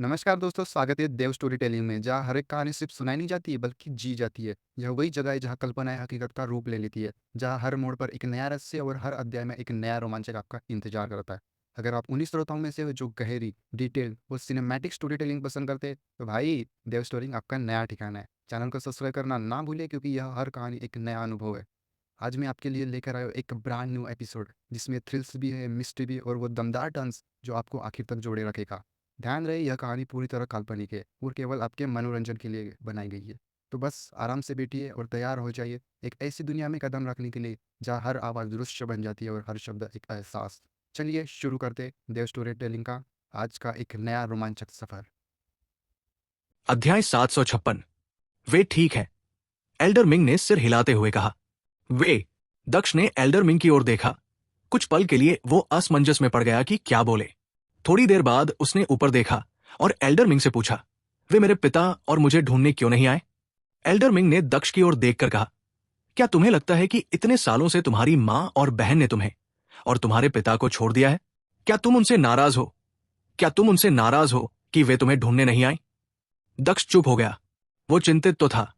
नमस्कार दोस्तों, स्वागत है देव स्टोरी टेलिंग में, जहाँ हर एक कहानी सिर्फ सुनाई नहीं जाती है बल्कि जी जाती है। यह वही जगह है जहाँ कल्पनाएं हकीकत का रूप ले लेती है, जहाँ हर मोड़ पर एक नया रहस्य और हर अध्याय में एक नया रोमांचक आपका इंतजार करता है। अगर आप उन्हीं श्रोताओं में से हो जो गहरी, डिटेल और सिनेमैटिक स्टोरी टेलिंग पसंद करते हैं, तो भाई देव स्टोरी आपका नया ठिकाना है। चैनल को सब्सक्राइब करना ना भूलिए, क्योंकि यह हर कहानी एक नया अनुभव है। आज मैं आपके लिए लेकर आया हूँ एक ब्रांड न्यू एपिसोड, जिसमें थ्रिल्स भी है, मिस्ट्री भी और वो दमदार टर्न्स जो आपको आखिर तक जोड़े रखेगा। ध्यान रहे, यह कहानी पूरी तरह काल्पनिक है और केवल आपके मनोरंजन के लिए बनाई गई है। तो बस आराम से बैठिए और तैयार हो जाइए एक ऐसी दुनिया में कदम रखने के लिए जहाँ हर आवाज़ दृश्य बन जाती है और हर शब्द एक एहसास। चलिए शुरू करते देव स्टोरी टेलिंग का आज का एक नया रोमांचक सफर। अध्याय 756। वे ठीक है, एल्डर मिंग ने सिर हिलाते हुए कहा। वे। दक्ष ने एल्डर मिंग की ओर देखा। कुछ पल के लिए वो असमंजस में पड़ गया कि क्या बोले। थोड़ी देर बाद उसने ऊपर देखा और एल्डर मिंग से पूछा, वे मेरे पिता और मुझे ढूंढने क्यों नहीं आए? एल्डर मिंग ने दक्ष की ओर देखकर कहा, क्या तुम्हें लगता है कि इतने सालों से तुम्हारी मां और बहन ने तुम्हें और तुम्हारे पिता को छोड़ दिया है? क्या तुम उनसे नाराज हो? क्या तुम उनसे नाराज हो कि वे तुम्हें ढूंढने नहीं आए? दक्ष चुप हो गया। वो चिंतित तो था,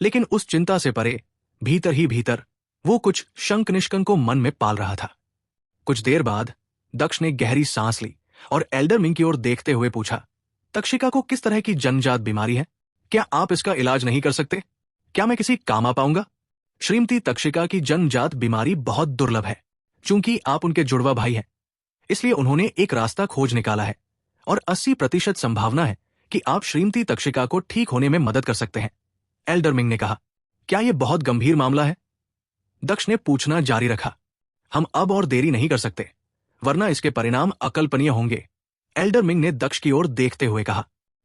लेकिन उस चिंता से परे, भीतर ही भीतर, वो कुछ शंक निष्कंक को मन में पाल रहा था। कुछ देर बाद दक्ष ने गहरी सांस ली और एल्डर मिंग की ओर देखते हुए पूछा, तक्षिका को किस तरह की जन्मजात बीमारी है? क्या आप इसका इलाज नहीं कर सकते? क्या मैं किसी काम आ पाऊंगा? श्रीमती तक्षिका की जन्मजात बीमारी बहुत दुर्लभ है। चूंकि आप उनके जुड़वा भाई हैं, इसलिए उन्होंने एक रास्ता खोज निकाला है और 80% संभावना है कि आप श्रीमती तक्षिका को ठीक होने में मदद कर सकते हैं। एल्डर मिंग ने कहा, क्या यह बहुत गंभीर मामला है? दक्ष ने पूछना जारी रखा। हम अब और देरी नहीं कर सकते, वरना इसके परिणाम अकल्पनीय होंगे। एल्डर मिंग ने दक्ष की ओर देखते हुए कहा,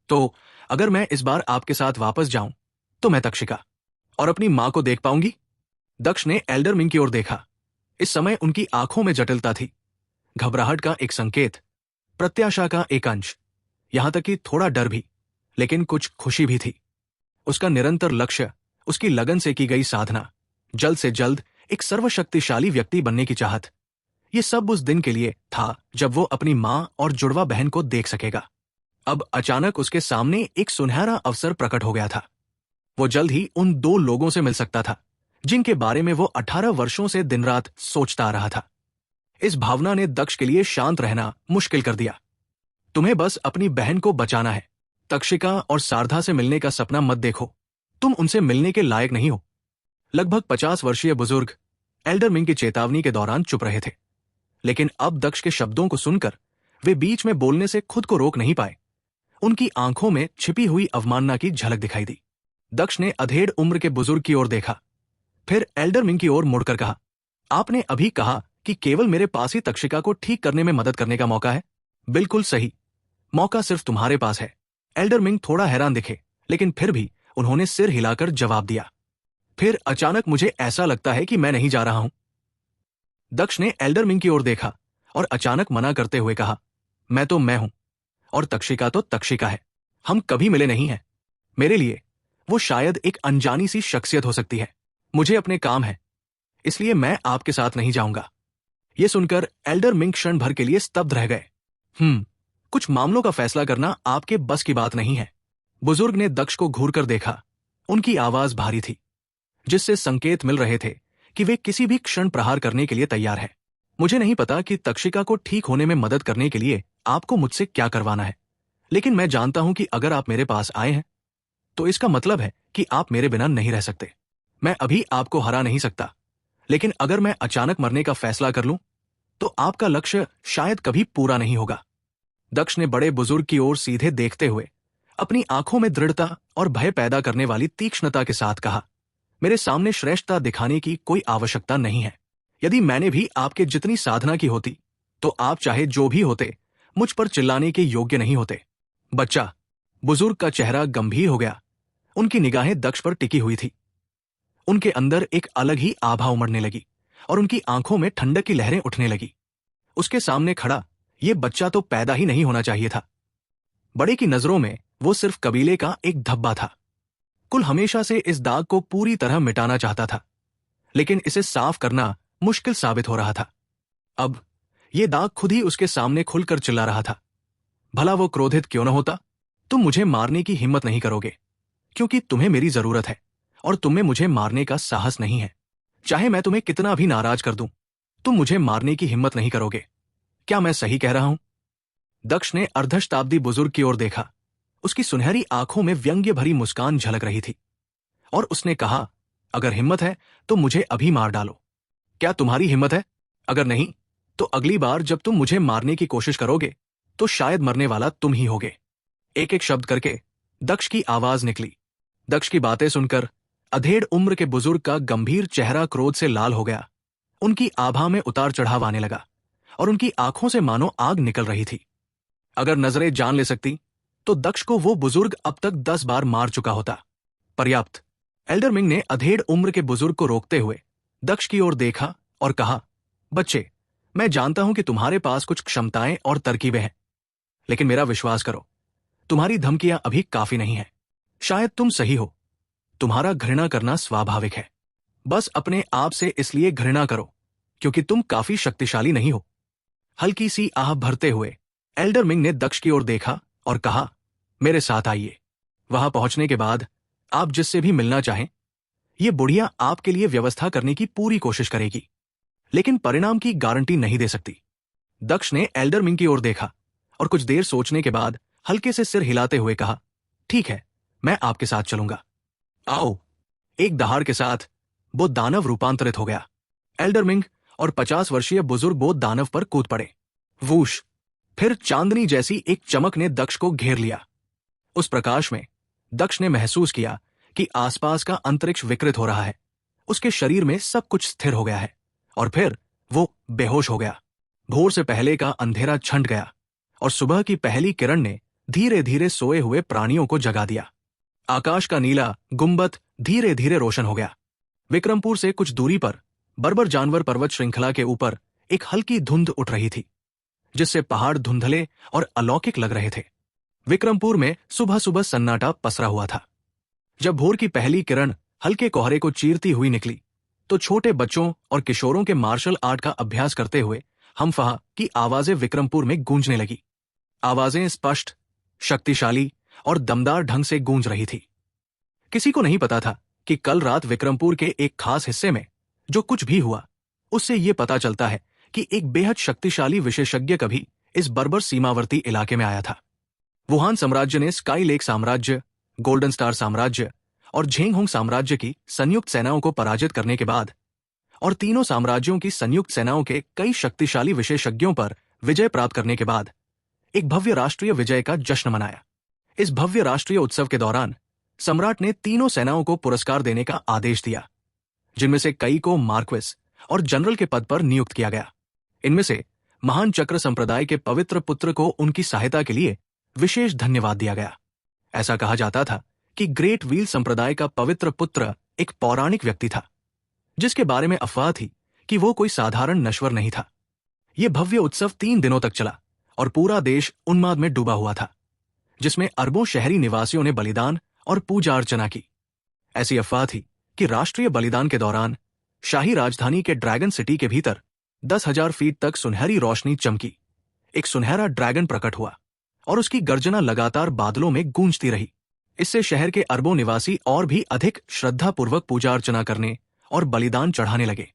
तो अगर मैं इस बार आपके साथ वापस जाऊं, तो मैं तक्षिका और अपनी मां को देख पाऊंगी? दक्ष ने एल्डर मिंग की ओर देखा। इस समय उनकी आंखों में जटिलता थी, घबराहट का एक संकेत, प्रत्याशा का एक अंश, यहां तक कि थोड़ा डर भी, लेकिन कुछ खुशी भी थी। उसका निरंतर लक्ष्य, उसकी लगन से की गई साधना, जल्द से जल्द एक सर्वशक्तिशाली व्यक्ति बनने की चाहत, ये सब उस दिन के लिए था जब वो अपनी मां और जुड़वा बहन को देख सकेगा। अब अचानक उसके सामने एक सुनहरा अवसर प्रकट हो गया था। वो जल्द ही उन दो लोगों से मिल सकता था जिनके बारे में वो 18 वर्षों से दिन रात सोचता आ रहा था। इस भावना ने दक्ष के लिए शांत रहना मुश्किल कर दिया। तुम्हें बस अपनी बहन को बचाना है। तक्षिका और शारदा से मिलने का सपना मत देखो, तुम उनसे मिलने के लायक नहीं हो। लगभग 50 वर्षीय बुजुर्ग एल्डर मिंग की चेतावनी के दौरान चुप रहे थे, लेकिन अब दक्ष के शब्दों को सुनकर वे बीच में बोलने से खुद को रोक नहीं पाए। उनकी आंखों में छिपी हुई अवमानना की झलक दिखाई दी। दक्ष ने अधेड़ उम्र के बुजुर्ग की ओर देखा, फिर एल्डर मिंग की ओर मुड़कर कहा, आपने अभी कहा कि केवल मेरे पास ही तक्षिका को ठीक करने में मदद करने का मौका है। बिल्कुल सही, मौका सिर्फ तुम्हारे पास है। एल्डर मिंग थोड़ा हैरान दिखे, लेकिन फिर भी उन्होंने सिर हिलाकर जवाब दिया, फिर अचानक मुझे ऐसा लगता है कि मैं नहीं जा रहा हूं। दक्ष ने एल्डर मिंग की ओर देखा और अचानक मना करते हुए कहा, मैं तो मैं हूं और तक्षिका तो तक्षिका है। हम कभी मिले नहीं हैं। मेरे लिए वो शायद एक अनजानी सी शख्सियत हो सकती है। मुझे अपने काम है, इसलिए मैं आपके साथ नहीं जाऊंगा। यह सुनकर एल्डर मिंग क्षण भर के लिए स्तब्ध रह गए। कुछ मामलों का फैसला करना आपके बस की बात नहीं है। बुजुर्ग ने दक्ष को घूर कर देखा। उनकी आवाज भारी थी, जिससे संकेत मिल रहे थे कि वे किसी भी क्षण प्रहार करने के लिए तैयार हैं। मुझे नहीं पता कि तक्षिका को ठीक होने में मदद करने के लिए आपको मुझसे क्या करवाना है, लेकिन मैं जानता हूं कि अगर आप मेरे पास आए हैं, तो इसका मतलब है कि आप मेरे बिना नहीं रह सकते। मैं अभी आपको हरा नहीं सकता, लेकिन अगर मैं अचानक मरने का फैसला कर लूं, तो आपका लक्ष्य शायद कभी पूरा नहीं होगा। दक्ष ने बड़े बुजुर्ग की ओर सीधे देखते हुए अपनी आंखों में दृढ़ता और भय पैदा करने वाली तीक्ष्णता के साथ कहा, मेरे सामने श्रेष्ठता दिखाने की कोई आवश्यकता नहीं है। यदि मैंने भी आपके जितनी साधना की होती, तो आप चाहे जो भी होते, मुझ पर चिल्लाने के योग्य नहीं होते। बच्चा। बुजुर्ग का चेहरा गंभीर हो गया। उनकी निगाहें दक्ष पर टिकी हुई थी। उनके अंदर एक अलग ही आभा उमड़ने लगी और उनकी आंखों में ठंडक की लहरें उठने लगी। उसके सामने खड़ा ये बच्चा तो पैदा ही नहीं होना चाहिए था। बड़े की नजरों में वो सिर्फ कबीले का एक धब्बा था। कुल हमेशा से इस दाग को पूरी तरह मिटाना चाहता था, लेकिन इसे साफ करना मुश्किल साबित हो रहा था। अब ये दाग खुद ही उसके सामने खुलकर चिल्ला रहा था। भला वो क्रोधित क्यों न होता? तुम मुझे मारने की हिम्मत नहीं करोगे, क्योंकि तुम्हें मेरी जरूरत है और तुम में मुझे मारने का साहस नहीं है। चाहे मैं तुम्हें कितना भी नाराज कर दूं, तुम मुझे मारने की हिम्मत नहीं करोगे। क्या मैं सही कह रहा हूं? दक्ष ने अर्धशताब्दी बुजुर्ग की ओर देखा। उसकी सुनहरी आंखों में व्यंग्य भरी मुस्कान झलक रही थी और उसने कहा, अगर हिम्मत है तो मुझे अभी मार डालो। क्या तुम्हारी हिम्मत है? अगर नहीं, तो अगली बार जब तुम मुझे मारने की कोशिश करोगे तो शायद मरने वाला तुम ही होगे। एक एक शब्द करके दक्ष की आवाज निकली। दक्ष की बातें सुनकर अधेड़ उम्र के बुजुर्ग का गंभीर चेहरा क्रोध से लाल हो गया। उनकी आभा में उतार चढ़ाव आने लगा और उनकी आंखों से मानो आग निकल रही थी। अगर नजरें जान ले सकती तो दक्ष को वो बुजुर्ग अब तक 10 बार मार चुका होता। पर्याप्त। एल्डर मिंग ने अधेड़ उम्र के बुजुर्ग को रोकते हुए दक्ष की ओर देखा और कहा, बच्चे, मैं जानता हूं कि तुम्हारे पास कुछ क्षमताएं और तरकीबें हैं, लेकिन मेरा विश्वास करो, तुम्हारी धमकियां अभी काफी नहीं है। शायद तुम सही हो, तुम्हारा घृणा करना स्वाभाविक है। बस अपने आप से इसलिए घृणा करो क्योंकि तुम काफी शक्तिशाली नहीं हो। हल्की सी आह भरते हुए एल्डर मिंग ने दक्ष की ओर देखा और कहा, मेरे साथ आइए। वहां पहुंचने के बाद आप जिससे भी मिलना चाहें, ये बुढ़िया आपके लिए व्यवस्था करने की पूरी कोशिश करेगी, लेकिन परिणाम की गारंटी नहीं दे सकती। दक्ष ने एल्डर मिंग की ओर देखा और कुछ देर सोचने के बाद हल्के से सिर हिलाते हुए कहा, ठीक है, मैं आपके साथ चलूंगा। आओ। एक दहाड़ के साथ वो दानव रूपांतरित हो गया। एल्डर मिंग और 50 वर्षीय बुजुर्ग वो दानव पर कूद पड़े। वूश। फिर चांदनी जैसी एक चमक ने दक्ष को घेर लिया। उस प्रकाश में दक्ष ने महसूस किया कि आसपास का अंतरिक्ष विकृत हो रहा है। उसके शरीर में सब कुछ स्थिर हो गया है और फिर वो बेहोश हो गया। भोर से पहले का अंधेरा छंट गया और सुबह की पहली किरण ने धीरे धीरे सोए हुए प्राणियों को जगा दिया। आकाश का नीला गुंबद धीरे धीरे रोशन हो गया। विक्रमपुर से कुछ दूरी पर बर्बर जानवर पर्वत श्रृंखला के ऊपर एक हल्की धुंध उठ रही थी, जिससे पहाड़ धुंधले और अलौकिक लग रहे थे। विक्रमपुर में सुबह सुबह सन्नाटा पसरा हुआ था। जब भोर की पहली किरण हल्के कोहरे को चीरती हुई निकली तो छोटे बच्चों और किशोरों के मार्शल आर्ट का अभ्यास करते हुए हमफहा की आवाजें विक्रमपुर में गूंजने लगी। आवाजें स्पष्ट, शक्तिशाली और दमदार ढंग से गूंज रही थी। किसी को नहीं पता था कि कल रात विक्रमपुर के एक खास हिस्से में जो कुछ भी हुआ, उससे यह पता चलता है कि एक बेहद शक्तिशाली विशेषज्ञ कभी इस बर्बर सीमावर्ती इलाके में आया था। वुहान साम्राज्य ने स्काई लेक साम्राज्य, गोल्डन स्टार साम्राज्य और झेंगहोंग साम्राज्य की संयुक्त सेनाओं को पराजित करने के बाद और तीनों साम्राज्यों की संयुक्त सेनाओं के कई शक्तिशाली विशेषज्ञों पर विजय प्राप्त करने के बाद एक भव्य राष्ट्रीय विजय का जश्न मनाया। इस भव्य राष्ट्रीय उत्सव के दौरान सम्राट ने तीनों सेनाओं को पुरस्कार देने का आदेश दिया, जिनमें से कई को मार्क्वेस और जनरल के पद पर नियुक्त किया गया। इनमें से महान चक्र संप्रदाय के पवित्र पुत्र को उनकी सहायता के लिए विशेष धन्यवाद दिया गया। ऐसा कहा जाता था कि ग्रेट व्हील संप्रदाय का पवित्र पुत्र एक पौराणिक व्यक्ति था, जिसके बारे में अफवाह थी कि वो कोई साधारण नश्वर नहीं था। यह भव्य उत्सव 3 दिनों तक चला और पूरा देश उन्माद में डूबा हुआ था, जिसमें अरबों शहरी निवासियों ने बलिदान और पूजा अर्चना की। ऐसी अफवाह थी कि राष्ट्रीय बलिदान के दौरान शाही राजधानी के ड्रैगन सिटी के भीतर 10,000 फीट तक सुनहरी रोशनी चमकी। एक सुनहरा ड्रैगन प्रकट हुआ और उसकी गर्जना लगातार बादलों में गूंजती रही। इससे शहर के अरबों निवासी और भी अधिक श्रद्धापूर्वक पूजा अर्चना करने और बलिदान चढ़ाने लगे,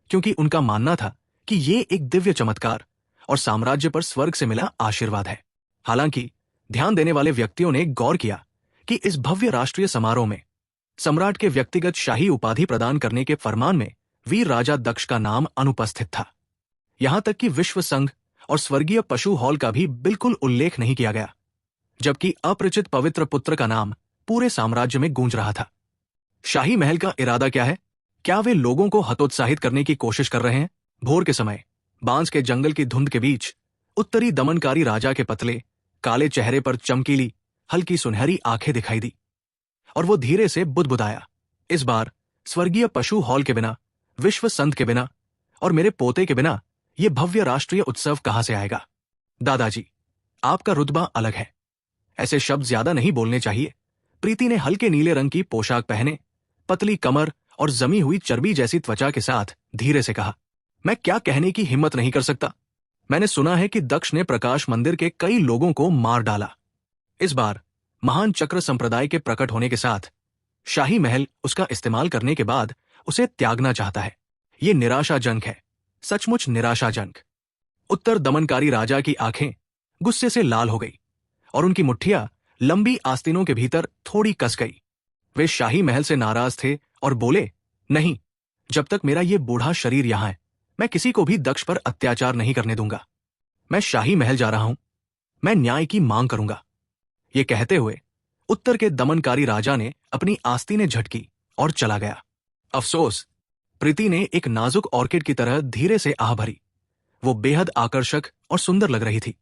क्योंकि उनका मानना था कि ये एक दिव्य चमत्कार और साम्राज्य पर स्वर्ग से मिला आशीर्वाद है। हालांकि ध्यान देने वाले व्यक्तियों ने गौर किया कि इस भव्य राष्ट्रीय समारोह में सम्राट के व्यक्तिगत शाही उपाधि प्रदान करने के फरमान में वीर राजा दक्ष का नाम अनुपस्थित था। यहां तक कि विश्व संघ और स्वर्गीय पशु हॉल का भी बिल्कुल उल्लेख नहीं किया गया, जबकि अपरिचित पवित्र पुत्र का नाम पूरे साम्राज्य में गूंज रहा था। शाही महल का इरादा क्या है? क्या वे लोगों को हतोत्साहित करने की कोशिश कर रहे हैं? भोर के समय बांस के जंगल की धुंध के बीच उत्तरी दमनकारी राजा के पतले काले चेहरे पर चमकीली हल्की सुनहरी आंखें दिखाई दी और वो धीरे से बुदबुदाया, इस बार स्वर्गीय पशु हॉल के बिना, विश्व संत के बिना और मेरे पोते के बिना ये भव्य राष्ट्रीय उत्सव कहां से आएगा? दादाजी, आपका रुतबा अलग है। ऐसे शब्द ज्यादा नहीं बोलने चाहिए। प्रीति ने हल्के नीले रंग की पोशाक पहने, पतली कमर और जमी हुई चर्बी जैसी त्वचा के साथ धीरे से कहा, मैं क्या कहने की हिम्मत नहीं कर सकता। मैंने सुना है कि दक्ष ने प्रकाश मंदिर के कई लोगों को मार डाला। इस बार महान चक्र संप्रदाय के प्रकट होने के साथ शाही महल उसका इस्तेमाल करने के बाद उसे त्यागना चाहता है। ये निराशाजनक है, सचमुच निराशाजनक। उत्तर दमनकारी राजा की आंखें गुस्से से लाल हो गई और उनकी मुट्ठियां लंबी आस्तीनों के भीतर थोड़ी कस गई। वे शाही महल से नाराज थे और बोले, नहीं, जब तक मेरा ये बूढ़ा शरीर यहां है, मैं किसी को भी दक्ष पर अत्याचार नहीं करने दूंगा। मैं शाही महल जा रहा हूं, मैं न्याय की मांग करूंगा। ये कहते हुए उत्तर के दमनकारी राजा ने अपनी आस्तीनें झटकी और चला गया। अफसोस, प्रीति ने एक नाजुक ऑर्किड की तरह धीरे से आह भरी। वो बेहद आकर्षक और सुंदर लग रही थी।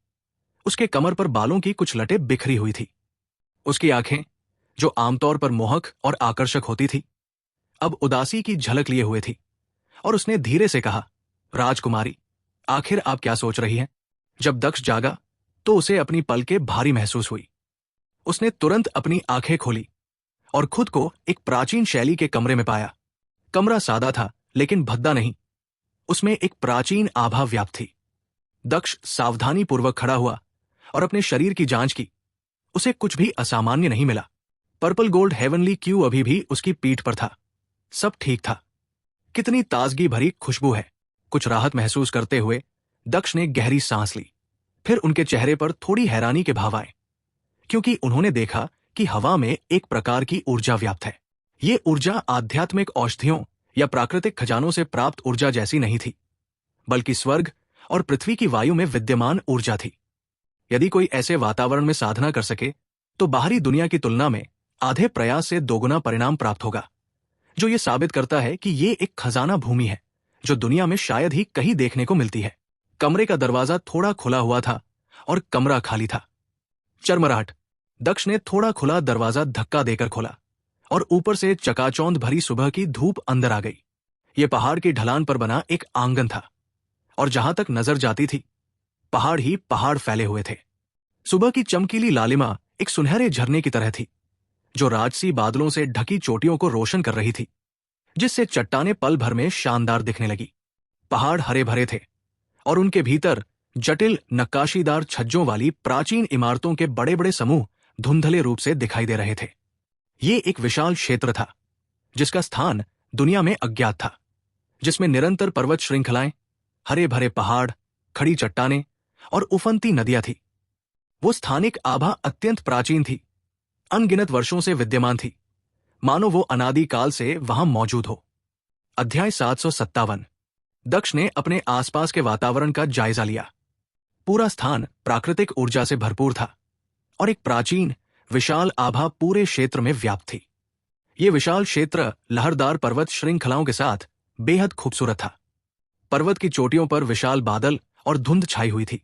उसके कमर पर बालों की कुछ लटें बिखरी हुई थी। उसकी आंखें, जो आमतौर पर मोहक और आकर्षक होती थी, अब उदासी की झलक लिए हुए थी और उसने धीरे से कहा, राजकुमारी, आखिर आप क्या सोच रही हैं? जब दक्ष जागा तो उसे अपनी पलकें भारी महसूस हुई। उसने तुरंत अपनी आंखें खोली और खुद को एक प्राचीन शैली के कमरे में पाया। कमरा सादा था लेकिन भद्दा नहीं। उसमें एक प्राचीन आभा व्याप्त थी। दक्ष सावधानी पूर्वक खड़ा हुआ और अपने शरीर की जांच की। उसे कुछ भी असामान्य नहीं मिला। पर्पल गोल्ड हेवनली क्यू अभी भी उसकी पीठ पर था। सब ठीक था। कितनी ताजगी भरी खुशबू है। कुछ राहत महसूस करते हुए दक्ष ने गहरी सांस ली। फिर उनके चेहरे पर थोड़ी हैरानी के भाव आए, क्योंकि उन्होंने देखा कि हवा में एक प्रकार की ऊर्जा व्याप्त है। ये ऊर्जा आध्यात्मिक औषधियों या प्राकृतिक खजानों से प्राप्त ऊर्जा जैसी नहीं थी, बल्कि स्वर्ग और पृथ्वी की वायु में विद्यमान ऊर्जा थी। यदि कोई ऐसे वातावरण में साधना कर सके तो बाहरी दुनिया की तुलना में आधे प्रयास से दोगुना परिणाम प्राप्त होगा, जो ये साबित करता है कि ये एक खजाना भूमि है जो दुनिया में शायद ही कहीं देखने को मिलती है। कमरे का दरवाजा थोड़ा खुला हुआ था और कमरा खाली था। चरमराहट। दक्ष ने थोड़ा खुला दरवाजा धक्का देकर खोला और ऊपर से चकाचौंध भरी सुबह की धूप अंदर आ गई। ये पहाड़ की ढलान पर बना एक आंगन था और जहां तक नजर जाती थी, पहाड़ ही पहाड़ फैले हुए थे। सुबह की चमकीली लालिमा एक सुनहरे झरने की तरह थी, जो राजसी बादलों से ढकी चोटियों को रोशन कर रही थी, जिससे चट्टानें पल भर में शानदार दिखने लगी। पहाड़ हरे भरे थे और उनके भीतर जटिल नक्काशीदार छज्जों वाली प्राचीन इमारतों के बड़े बड़े समूह धुंधले रूप से दिखाई दे रहे थे। ये एक विशाल क्षेत्र था जिसका स्थान दुनिया में अज्ञात था, जिसमें निरंतर पर्वत श्रृंखलाएं, हरे भरे पहाड़, खड़ी चट्टानें और उफनती नदियां थी। वो स्थानिक आभा अत्यंत प्राचीन थी, अनगिनत वर्षों से विद्यमान थी, मानो वो अनादिकाल से वहां मौजूद हो। अध्याय 757। दक्ष ने अपने आसपास के वातावरण का जायजा लिया। पूरा स्थान प्राकृतिक ऊर्जा से भरपूर था और एक प्राचीन विशाल आभा पूरे क्षेत्र में व्याप्त थी। ये विशाल क्षेत्र लहरदार पर्वत श्रृंखलाओं के साथ बेहद खूबसूरत था। पर्वत की चोटियों पर विशाल बादल और धुंध छाई हुई थी,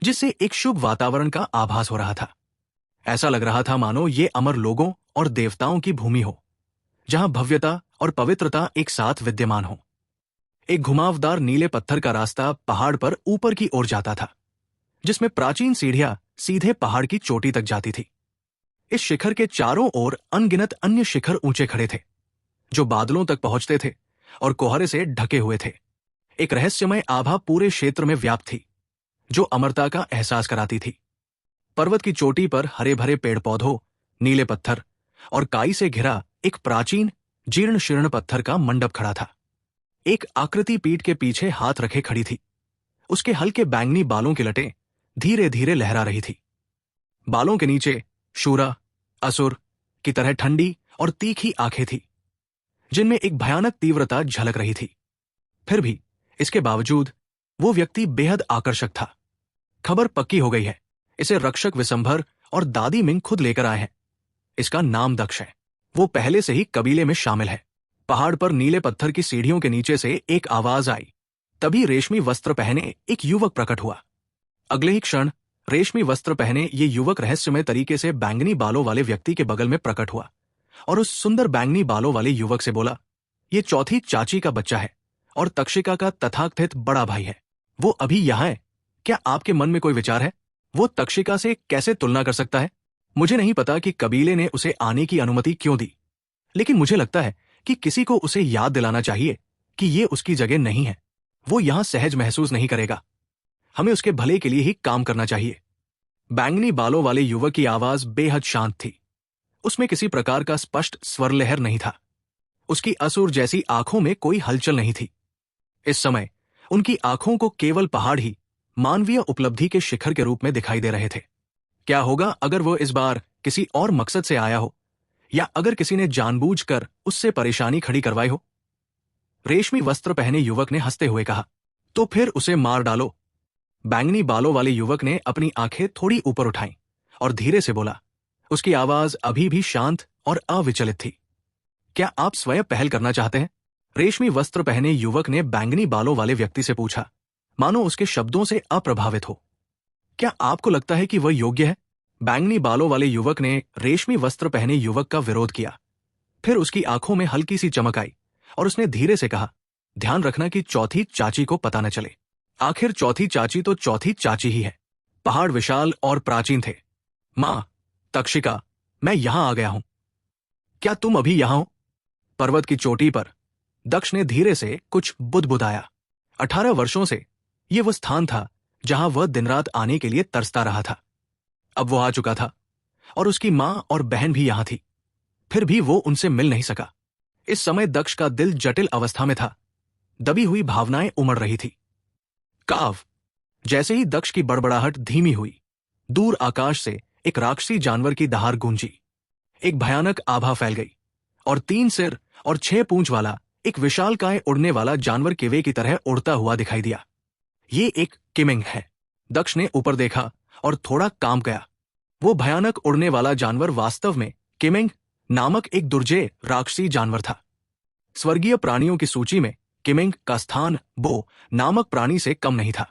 जिससे एक शुभ वातावरण का आभास हो रहा था। ऐसा लग रहा था मानो ये अमर लोगों और देवताओं की भूमि हो, जहां भव्यता और पवित्रता एक साथ विद्यमान हो। एक घुमावदार नीले पत्थर का रास्ता पहाड़ पर ऊपर की ओर जाता था, जिसमें प्राचीन सीढ़ियां सीधे पहाड़ की चोटी तक जाती थी। इस शिखर के चारों ओर अनगिनत अन्य शिखर ऊंचे खड़े थे, जो बादलों तक पहुंचते थे और कोहरे से ढके हुए थे। एक रहस्यमय आभा पूरे क्षेत्र में व्याप्त थी, जो अमरता का एहसास कराती थी। पर्वत की चोटी पर हरे भरे पेड़ पौधों, नीले पत्थर और काई से घिरा एक प्राचीन जीर्ण शीर्ण पत्थर का मंडप खड़ा था। एक आकृति पीठ के पीछे हाथ रखे खड़ी थी। उसके हल्के बैंगनी बालों की लटें धीरे धीरे लहरा रही थी। बालों के नीचे शूरा, असुर की तरह ठंडी और तीखी आंखें थी, जिनमें एक भयानक तीव्रता झलक रही थी। फिर भी इसके बावजूद वो व्यक्ति बेहद आकर्षक था। खबर पक्की हो गई है, इसे रक्षक विशंभर और दादी मिंग खुद लेकर आए हैं। इसका नाम दक्ष है। वो पहले से ही कबीले में शामिल है। पहाड़ पर नीले पत्थर की सीढ़ियों के नीचे से एक आवाज आई। तभी रेशमी वस्त्र पहने एक युवक प्रकट हुआ। अगले ही क्षण रेशमी वस्त्र पहने ये युवक रहस्यमय तरीके से बैंगनी बालों वाले व्यक्ति के बगल में प्रकट हुआ और उस सुंदर बैंगनी बालों वाले युवक से बोला, ये चौथी चाची का बच्चा है और तक्षिका का तथाकथित बड़ा भाई है। वो अभी यहां है। क्या आपके मन में कोई विचार है? वो तक्षिका से कैसे तुलना कर सकता है? मुझे नहीं पता कि कबीले ने उसे आने की अनुमति क्यों दी, लेकिन मुझे लगता है कि किसी को उसे याद दिलाना चाहिए कि ये उसकी जगह नहीं है। वो यहां सहज महसूस नहीं करेगा। हमें उसके भले के लिए ही काम करना चाहिए। बैंगनी बालों वाले युवक की आवाज बेहद शांत थी। उसमें किसी प्रकार का स्पष्ट स्वर लहर नहीं था। उसकी असुर जैसी आंखों में कोई हलचल नहीं थी। इस समय उनकी आंखों को केवल पहाड़ ही मानवीय उपलब्धि के शिखर के रूप में दिखाई दे रहे थे। क्या होगा अगर वो इस बार किसी और मकसद से आया हो, या अगर किसी ने जानबूझकर उससे परेशानी खड़ी करवाई हो? रेशमी वस्त्र पहने युवक ने हंसते हुए कहा, तो फिर उसे मार डालो। बैंगनी बालों वाले युवक ने अपनी आंखें थोड़ी ऊपर उठाईं और धीरे से बोला। उसकी आवाज अभी भी शांत और अविचलित थी। क्या आप स्वयं पहल करना चाहते हैं? रेशमी वस्त्र पहने युवक ने बैंगनी बालों वाले व्यक्ति से पूछा, मानो उसके शब्दों से अप्रभावित हो। क्या आपको लगता है कि वह योग्य है? बैंगनी बालों वाले युवक ने रेशमी वस्त्र पहने युवक का विरोध किया। फिर उसकी आंखों में हल्की सी चमक आई और उसने धीरे से कहा, ध्यान रखना कि चौथी चाची को पता न चले। आखिर चौथी चाची तो चौथी चाची ही है। पहाड़ विशाल और प्राचीन थे। मां तक्षिका, मैं यहां आ गया हूं। क्या तुम अभी यहां हो? पर्वत की चोटी पर दक्ष ने धीरे से कुछ बुदबुदाया। 18 वर्षों से यह वो स्थान था जहां वह दिन रात आने के लिए तरसता रहा था। अब वो आ चुका था और उसकी मां और बहन भी यहां थी। फिर भी वो उनसे मिल नहीं सका। इस समय दक्ष का दिल जटिल अवस्था में था। दबी हुई भावनाएं उमड़ रही थी। काव। जैसे ही दक्ष की बड़बड़ाहट धीमी हुई, दूर आकाश से एक राक्षसी जानवर की दहाड़ गूंजी। एक भयानक आभा फैल गई और 3 सिर और 6 पूंछ वाला एक विशालकाय उड़ने वाला जानवर किवे की तरह उड़ता हुआ दिखाई दिया। ये एक किमिंग है। दक्ष ने ऊपर देखा और थोड़ा कांप गया। वो भयानक उड़ने वाला जानवर वास्तव में किमिंग नामक एक दुर्जेय राक्षसी जानवर था। स्वर्गीय प्राणियों की सूची में किमिंग का स्थान बो नामक प्राणी से कम नहीं था।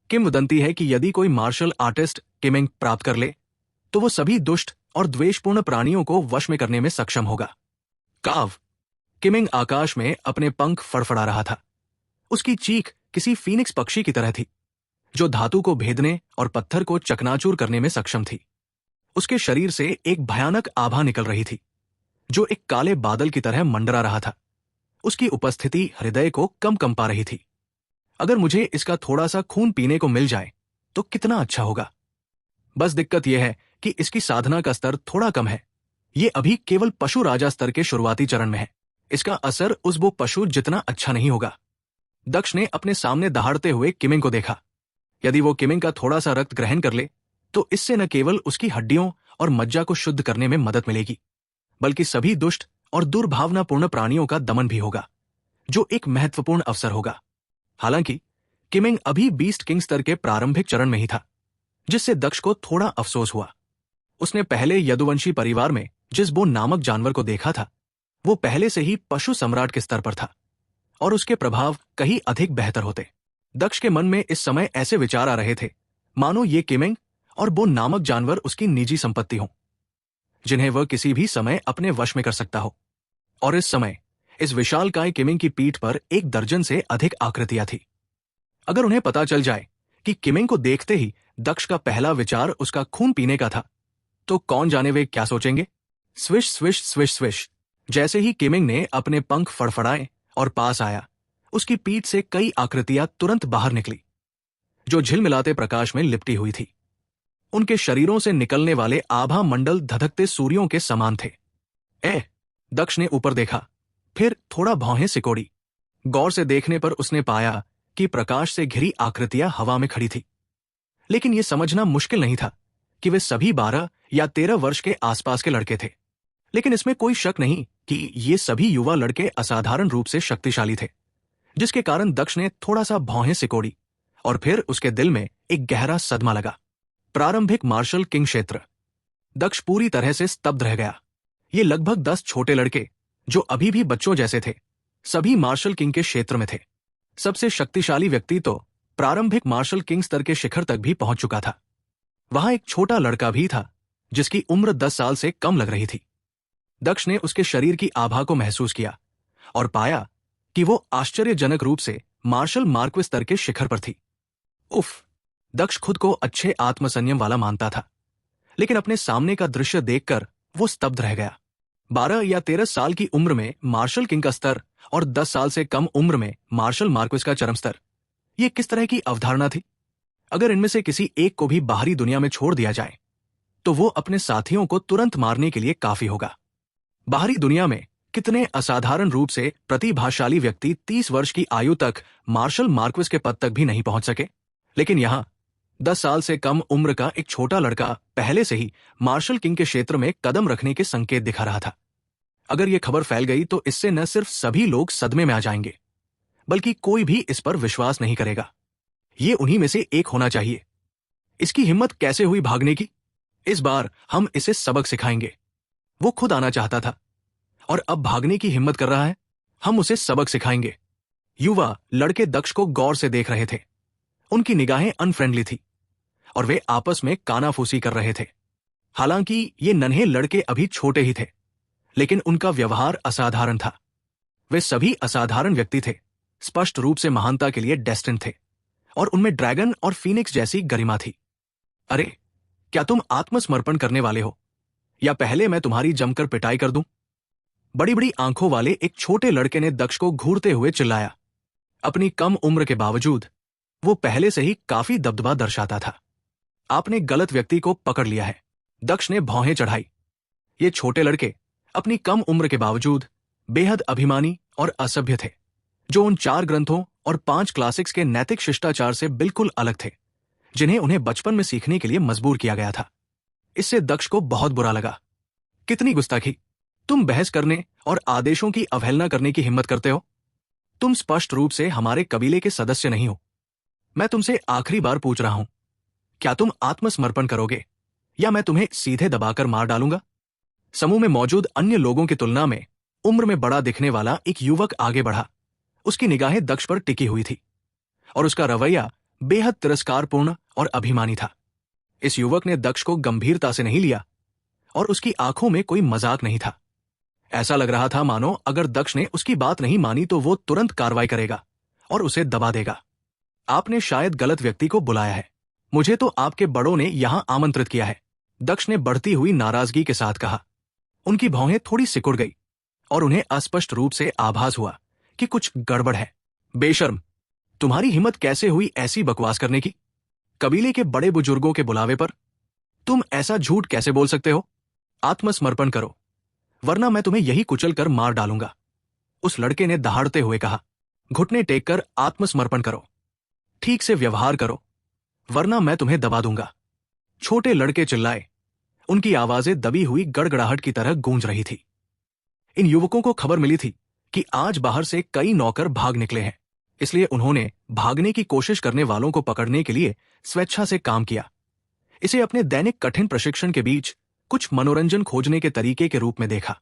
किंवदंती है कि यदि कोई मार्शल आर्टिस्ट किमिंग प्राप्त कर ले तो वो सभी दुष्ट और द्वेषपूर्ण प्राणियों को वश में करने में सक्षम होगा। काव। किमिंग आकाश में अपने पंख फड़फड़ा रहा था। उसकी चीख किसी फीनिक्स पक्षी की तरह थी, जो धातु को भेदने और पत्थर को चकनाचूर करने में सक्षम थी। उसके शरीर से एक भयानक आभा निकल रही थी, जो एक काले बादल की तरह मंडरा रहा था। उसकी उपस्थिति हृदय को कंपा रही थी। अगर मुझे इसका थोड़ा सा खून पीने को मिल जाए तो कितना अच्छा होगा। बस दिक्कत यह है कि इसकी साधना का स्तर थोड़ा कम है। यह अभी केवल पशु राजा स्तर के शुरुआती चरण में है। इसका असर उस वो पशु जितना अच्छा नहीं होगा। दक्ष ने अपने सामने दहाड़ते हुए किमिंग को देखा। यदि वो किमिंग का थोड़ा सा रक्त ग्रहण कर ले तो इससे न केवल उसकी हड्डियों और मज्जा को शुद्ध करने में मदद मिलेगी, बल्कि सभी दुष्ट और दुर्भावनापूर्ण प्राणियों का दमन भी होगा, जो एक महत्वपूर्ण अवसर होगा। हालांकि किमिंग अभी बीस्ट किंग स्तर के प्रारंभिक चरण में ही था, जिससे दक्ष को थोड़ा अफसोस हुआ। उसने पहले यदुवंशी परिवार में जिस बो नामक जानवर को देखा था, वो पहले से ही पशु सम्राट के स्तर पर था और उसके प्रभाव कहीं अधिक बेहतर होते। दक्ष के मन में इस समय ऐसे विचार आ रहे थे मानो ये किमिंग और बो नामक जानवर उसकी निजी संपत्ति हो, जिन्हें वह किसी भी समय अपने वश में कर सकता हो। और इस समय इस विशालकाय किमिंग की पीठ पर 1 दर्जन से अधिक आकृतियां थी। अगर उन्हें पता चल जाए कि किमिंग को देखते ही दक्ष का पहला विचार उसका खून पीने का था, तो कौन जाने वे क्या सोचेंगे। Swish swish swish swish. जैसे ही किमिंग ने अपने पंख फड़फड़ाए और पास आया, उसकी पीठ से कई आकृतियां तुरंत बाहर निकली, जो झिलमिलाते प्रकाश में लिपटी हुई थी। उनके शरीरों से निकलने वाले आभा मंडल धधकते सूर्यों के समान थे। दक्ष ने ऊपर देखा, फिर थोड़ा भौहें सिकोड़ी। गौर से देखने पर उसने पाया कि प्रकाश से घिरी आकृतियां हवा में खड़ी थी। लेकिन यह समझना मुश्किल नहीं था कि वे सभी 12 या 13 वर्ष के आसपास के लड़के थे। लेकिन इसमें कोई शक नहीं कि ये सभी युवा लड़के असाधारण रूप से शक्तिशाली थे, जिसके कारण दक्ष ने थोड़ा सा भौहें सिकोड़ी और फिर उसके दिल में एक गहरा सदमा लगा। प्रारंभिक मार्शल किंग क्षेत्र। दक्ष पूरी तरह से स्तब्ध रह गया। ये लगभग 10 छोटे लड़के, जो अभी भी बच्चों जैसे थे, सभी मार्शल किंग के क्षेत्र में थे। सबसे शक्तिशाली व्यक्ति तो प्रारंभिक मार्शल किंग स्तर के शिखर तक भी पहुंच चुका था। वहां एक छोटा लड़का भी था, जिसकी उम्र 10 साल से कम लग रही थी। दक्ष ने उसके शरीर की आभा को महसूस किया और पाया कि वो आश्चर्यजनक रूप से मार्शल मार्क्विस स्तर के शिखर पर थी। उफ! दक्ष खुद को अच्छे आत्मसंयम वाला मानता था, लेकिन अपने सामने का दृश्य देखकर वो स्तब्ध रह गया। 12 या 13 साल की उम्र में मार्शल किंग का स्तर और 10 साल से कम उम्र में मार्शल मार्क्विस का चरम स्तर, ये किस तरह की अवधारणा थी? अगर इनमें से किसी एक को भी बाहरी दुनिया में छोड़ दिया जाए तो वो अपने साथियों को तुरंत मारने के लिए काफी होगा। बाहरी दुनिया में कितने असाधारण रूप से प्रतिभाशाली व्यक्ति 30 वर्ष की आयु तक मार्शल मार्क्वेस के पद तक भी नहीं पहुंच सके, लेकिन यहां 10 साल से कम उम्र का एक छोटा लड़का पहले से ही मार्शल किंग के क्षेत्र में कदम रखने के संकेत दिखा रहा था। अगर यह खबर फैल गई तो इससे न सिर्फ सभी लोग सदमे में आ जाएंगे, बल्कि कोई भी इस पर विश्वास नहीं करेगा। ये उन्हीं में से एक होना चाहिए। इसकी हिम्मत कैसे हुई भागने की? इस बार हम इसे सबक सिखाएंगे। वो खुद आना चाहता था और अब भागने की हिम्मत कर रहा है। हम उसे सबक सिखाएंगे। युवा लड़के दक्ष को गौर से देख रहे थे। उनकी निगाहें अनफ्रेंडली थी और वे आपस में कानाफूसी कर रहे थे। हालांकि ये नन्हे लड़के अभी छोटे ही थे, लेकिन उनका व्यवहार असाधारण था। वे सभी असाधारण व्यक्ति थे, स्पष्ट रूप से महानता के लिए डेस्टिन थे, और उनमें ड्रैगन और फीनिक्स जैसी गरिमा थी। अरे, क्या तुम आत्मसमर्पण करने वाले हो, या पहले मैं तुम्हारी जमकर पिटाई कर दूं? बड़ी बड़ी आंखों वाले एक छोटे लड़के ने दक्ष को घूरते हुए चिल्लाया। अपनी कम उम्र के बावजूद वो पहले से ही काफी दबदबा दर्शाता था। आपने गलत व्यक्ति को पकड़ लिया है। दक्ष ने भौहें चढ़ाई। ये छोटे लड़के अपनी कम उम्र के बावजूद बेहद अभिमानी और असभ्य थे, जो उन 4 ग्रंथों और 5 क्लासिक्स के नैतिक शिष्टाचार से बिल्कुल अलग थे, जिन्हें उन्हें बचपन में सीखने के लिए मजबूर किया गया था। इससे दक्ष को बहुत बुरा लगा। कितनी गुस्ताखी! तुम बहस करने और आदेशों की अवहेलना करने की हिम्मत करते हो? तुम स्पष्ट रूप से हमारे कबीले के सदस्य नहीं हो। मैं तुमसे आखिरी बार पूछ रहा हूं, क्या तुम आत्मसमर्पण करोगे या मैं तुम्हें सीधे दबाकर मार डालूंगा? समूह में मौजूद अन्य लोगों की तुलना में उम्र में बड़ा दिखने वाला एक युवक आगे बढ़ा। उसकी निगाहें दक्ष पर टिकी हुई थी और उसका रवैया बेहद तिरस्कारपूर्ण और अभिमानी था। इस युवक ने दक्ष को गंभीरता से नहीं लिया और उसकी आंखों में कोई मजाक नहीं था। ऐसा लग रहा था मानो अगर दक्ष ने उसकी बात नहीं मानी तो वो तुरंत कार्रवाई करेगा और उसे दबा देगा। आपने शायद गलत व्यक्ति को बुलाया है। मुझे तो आपके बड़ों ने यहां आमंत्रित किया है, दक्ष ने बढ़ती हुई नाराजगी के साथ कहा। उनकी भौहें थोड़ी सिकुड़ गई और उन्हें अस्पष्ट रूप से आभास हुआ कि कुछ गड़बड़ है। बेशर्म, तुम्हारी हिम्मत कैसे हुई ऐसी बकवास करने की? कबीले के बड़े बुजुर्गों के बुलावे पर तुम ऐसा झूठ कैसे बोल सकते हो? आत्मसमर्पण करो, वरना मैं तुम्हें यही कुचल कर मार डालूंगा, उस लड़के ने दहाड़ते हुए कहा। घुटने टेक कर आत्मसमर्पण करो, ठीक से व्यवहार करो, वरना मैं तुम्हें दबा दूंगा, छोटे लड़के चिल्लाए। उनकी आवाजें दबी हुई गड़गड़ाहट की तरह गूंज रही थी। इन युवकों को खबर मिली थी कि आज बाहर से कई नौकर भाग निकले हैं, इसलिए उन्होंने भागने की कोशिश करने वालों को पकड़ने के लिए स्वेच्छा से काम किया। इसे अपने दैनिक कठिन प्रशिक्षण के बीच कुछ मनोरंजन खोजने के तरीके के रूप में देखा।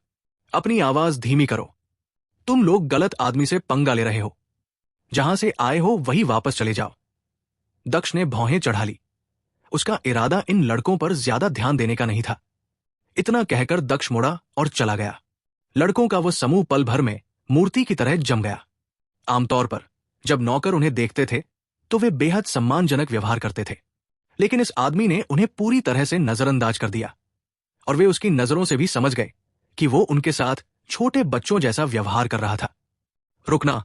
अपनी आवाज धीमी करो, तुम लोग गलत आदमी से पंगा ले रहे हो, जहां से आए हो वही वापस चले जाओ। दक्ष ने भौहें चढ़ा ली। उसका इरादा इन लड़कों पर ज्यादा ध्यान देने का नहीं था। इतना कहकर दक्ष मुड़ा और चला गया। लड़कों का वो समूह पल भर में मूर्ति की तरह जम गया। आमतौर पर जब नौकर उन्हें देखते थे तो वे बेहद सम्मानजनक व्यवहार करते थे, लेकिन इस आदमी ने उन्हें पूरी तरह से नजरअंदाज कर दिया और वे उसकी नजरों से भी समझ गए कि वो उनके साथ छोटे बच्चों जैसा व्यवहार कर रहा था। रुकना,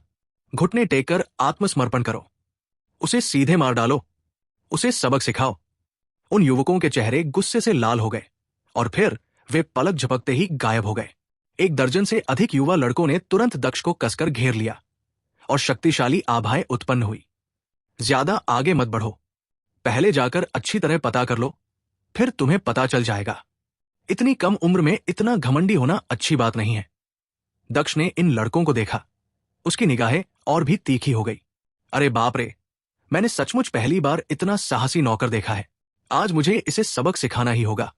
घुटने टेक कर आत्मसमर्पण करो, उसे सीधे मार डालो, उसे सबक सिखाओ। उन युवकों के चेहरे गुस्से से लाल हो गए और फिर वे पलक झपकते ही गायब हो गए। 1 दर्जन से अधिक युवा लड़कों ने तुरंत दक्ष को कसकर घेर लिया और शक्तिशाली आभाएं उत्पन्न हुई। ज्यादा आगे मत बढ़ो, पहले जाकर अच्छी तरह पता कर लो, फिर तुम्हें पता चल जाएगा। इतनी कम उम्र में इतना घमंडी होना अच्छी बात नहीं है। दक्ष ने इन लड़कों को देखा। उसकी निगाहें और भी तीखी हो गई। अरे बाप रे, मैंने सचमुच पहली बार इतना साहसी नौकर देखा है। आज मुझे इसे सबक सिखाना ही होगा,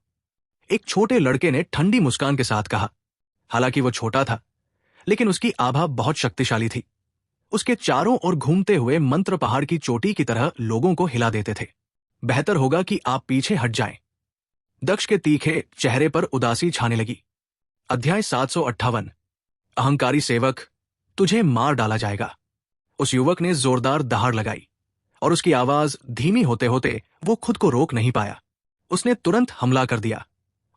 एक छोटे लड़के ने ठंडी मुस्कान के साथ कहा। हालांकि वो छोटा था, लेकिन उसकी आभा बहुत शक्तिशाली थी। उसके चारों ओर घूमते हुए मंत्र पहाड़ की चोटी की तरह लोगों को हिला देते थे। बेहतर होगा कि आप पीछे हट जाएं। दक्ष के तीखे चेहरे पर उदासी छाने लगी। अध्याय 758। अहंकारी सेवक, तुझे मार डाला जाएगा। उस युवक ने जोरदार दहाड़ लगाई और उसकी आवाज धीमी होते होते वो खुद को रोक नहीं पाया। उसने तुरंत हमला कर दिया।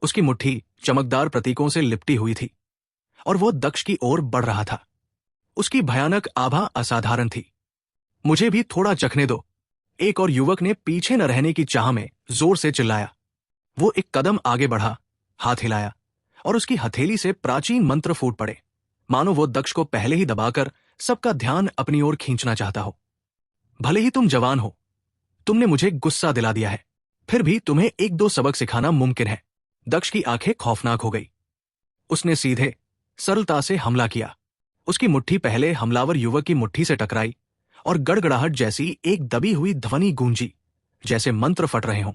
उसकी मुट्ठी चमकदार प्रतीकों से लिपटी हुई थी और वो दक्ष की ओर बढ़ रहा था। उसकी भयानक आभा असाधारण थी। मुझे भी थोड़ा चखने दो, एक और युवक ने पीछे न रहने की चाह में जोर से चिल्लाया। वो एक कदम आगे बढ़ा, हाथ हिलाया और उसकी हथेली से प्राचीन मंत्र फूट पड़े, मानो वो दक्ष को पहले ही दबाकर सबका ध्यान अपनी ओर खींचना चाहता हो। भले ही तुम जवान हो, तुमने मुझे गुस्सा दिला दिया है, फिर भी तुम्हें एक दो सबक सिखाना मुमकिन है। दक्ष की आंखें खौफनाक हो गई। उसने सीधे सरलता से हमला किया। उसकी मुट्ठी पहले हमलावर युवक की मुट्ठी से टकराई और गड़गड़ाहट जैसी एक दबी हुई ध्वनि गूंजी, जैसे मंत्र फट रहे हों,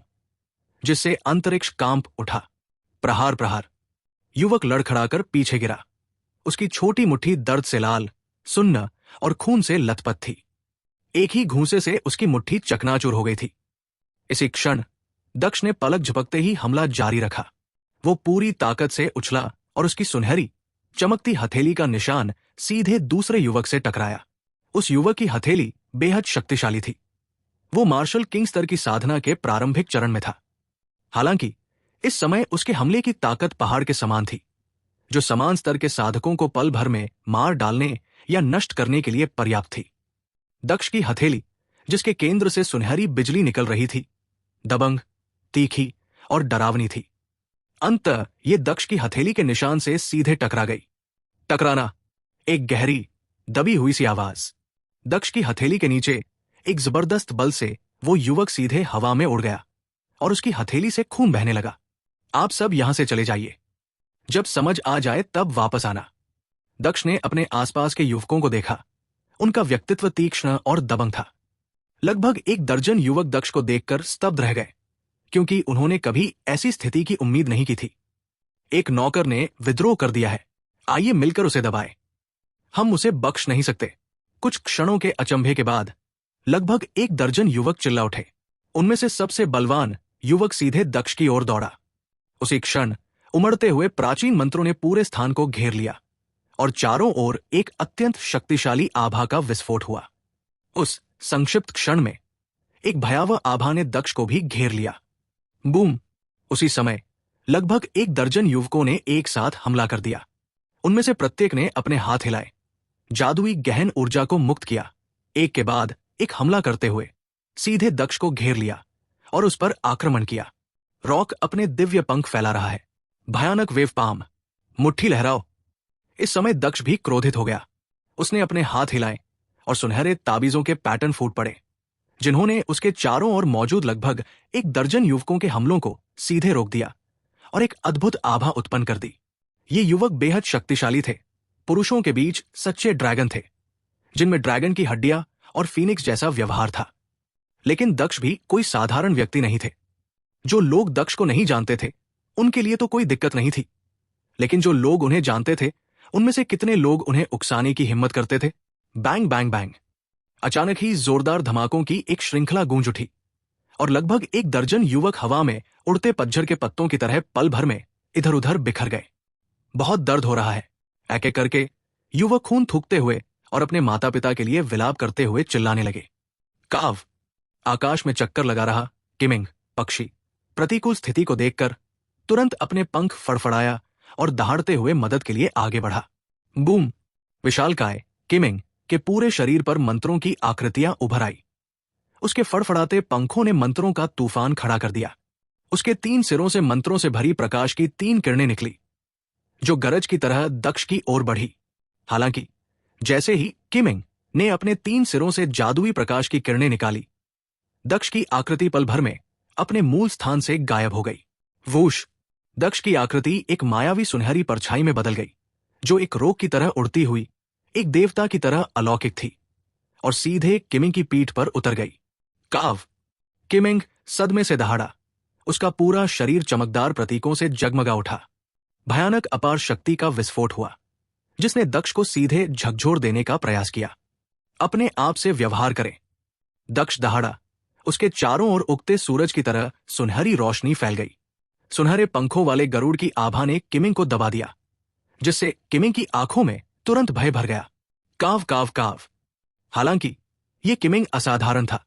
जिससे अंतरिक्ष कांप उठा। प्रहार प्रहार। युवक लड़खड़ाकर पीछे गिरा। उसकी छोटी मुट्ठी दर्द से लाल, सुन्न और खून से लथपथ थी। एक ही घूंसे से उसकी मुट्ठी चकनाचूर हो गई थी। इसी क्षण दक्ष ने पलक झपकते ही हमला जारी रखा। वो पूरी ताकत से उछला और उसकी सुनहरी चमकती हथेली का निशान सीधे दूसरे युवक से टकराया। उस युवक की हथेली बेहद शक्तिशाली थी। वो मार्शल किंग स्तर की साधना के प्रारंभिक चरण में था। हालांकि इस समय उसके हमले की ताकत पहाड़ के समान थी, जो समान स्तर के साधकों को पल भर में मार डालने या नष्ट करने के लिए पर्याप्त थी। दक्ष की हथेली, जिसके केंद्र से सुनहरी बिजली निकल रही थी, दबंग, तीखी और डरावनी थी। अंततः ये दक्ष की हथेली के निशान से सीधे टकरा गई। टकराना, एक गहरी दबी हुई सी आवाज। दक्ष की हथेली के नीचे एक जबरदस्त बल से वो युवक सीधे हवा में उड़ गया और उसकी हथेली से खून बहने लगा। आप सब यहां से चले जाइए। जब समझ आ जाए तब वापस आना। दक्ष ने अपने आसपास के युवकों को देखा। उनका व्यक्तित्व तीक्ष्ण और दबंग था। लगभग एक दर्जन युवक दक्ष को देखकर स्तब्ध रह गए, क्योंकि उन्होंने कभी ऐसी स्थिति की उम्मीद नहीं की थी। एक नौकर ने विद्रोह कर दिया है, आइए मिलकर उसे दबाएं। हम उसे बख्श नहीं सकते। कुछ क्षणों के अचंभे के बाद लगभग एक दर्जन युवक चिल्ला उठे। उनमें से सबसे बलवान युवक सीधे दक्ष की ओर दौड़ा। उसी क्षण उमड़ते हुए प्राचीन मंत्रों ने पूरे स्थान को घेर लिया और चारों ओर एक अत्यंत शक्तिशाली आभा का विस्फोट हुआ। उस संक्षिप्त क्षण में एक भयावह आभा ने दक्ष को भी घेर लिया। बूम! उसी समय लगभग एक दर्जन युवकों ने एक साथ हमला कर दिया। उनमें से प्रत्येक ने अपने हाथ हिलाए, जादुई गहन ऊर्जा को मुक्त किया। एक के बाद एक हमला करते हुए सीधे दक्ष को घेर लिया और उस पर आक्रमण किया। रॉक अपने दिव्य पंख फैला रहा है। भयानक वेव पाम, मुट्ठी लहराओ। इस समय दक्ष भी क्रोधित हो गया। उसने अपने हाथ हिलाए और सुनहरे ताबीजों के पैटर्न फूट पड़े, जिन्होंने उसके चारों ओर मौजूद लगभग एक दर्जन युवकों के हमलों को सीधे रोक दिया और एक अद्भुत आभा उत्पन्न कर दी। ये युवक बेहद शक्तिशाली थे, पुरुषों के बीच सच्चे ड्रैगन थे, जिनमें ड्रैगन की हड्डियां और फीनिक्स जैसा व्यवहार था। लेकिन दक्ष भी कोई साधारण व्यक्ति नहीं थे। जो लोग दक्ष को नहीं जानते थे, उनके लिए तो कोई दिक्कत नहीं थी, लेकिन जो लोग उन्हें जानते थे, उनमें से कितने लोग उन्हें उकसाने की हिम्मत करते थे। Bang bang bang! अचानक ही जोरदार धमाकों की एक श्रृंखला गूंज उठी और लगभग एक दर्जन युवक हवा में उड़ते पतझड़ के पत्तों की तरह पल भर में इधर उधर बिखर गए। बहुत दर्द हो रहा है, एक एक करके युवक खून थूकते हुए और अपने माता पिता के लिए विलाप करते हुए चिल्लाने लगे। काव! आकाश में चक्कर लगा रहा किमिंग पक्षी प्रतिकूल स्थिति को देखकर तुरंत अपने पंख फड़फड़ाया और दहाड़ते हुए मदद के लिए आगे बढ़ा। बूम! विशालकाय किमिंग के पूरे शरीर पर मंत्रों की आकृतियां उभर आई। उसके फड़फड़ाते पंखों ने मंत्रों का तूफान खड़ा कर दिया। उसके 3 सिरों से मंत्रों से भरी प्रकाश की 3 किरणें निकली, जो गरज की तरह दक्ष की ओर बढ़ी। हालांकि जैसे ही किमिंग ने अपने 3 सिरों से जादुई प्रकाश की किरणें निकाली, दक्ष की आकृति पल भर में अपने मूल स्थान से गायब हो गई। वूश! दक्ष की आकृति एक मायावी सुनहरी परछाई में बदल गई, जो एक रोक की तरह उड़ती हुई एक देवता की तरह अलौकिक थी और सीधे किमिंग की पीठ पर उतर गई। काव! किमिंग सदमे से दहाड़ा। उसका पूरा शरीर चमकदार प्रतीकों से जगमगा उठा। भयानक अपार शक्ति का विस्फोट हुआ, जिसने दक्ष को सीधे झकझोर देने का प्रयास किया। अपने आप से व्यवहार करें। दक्ष दहाड़ा। उसके चारों ओर उगते सूरज की तरह सुनहरी रोशनी फैल गई। सुनहरे पंखों वाले गरुड़ की आभा ने किमिंग को दबा दिया, जिससे किमिंग की आंखों में तुरंत भय भर गया। काव काव काव! हालांकि यह किमिंग असाधारण था।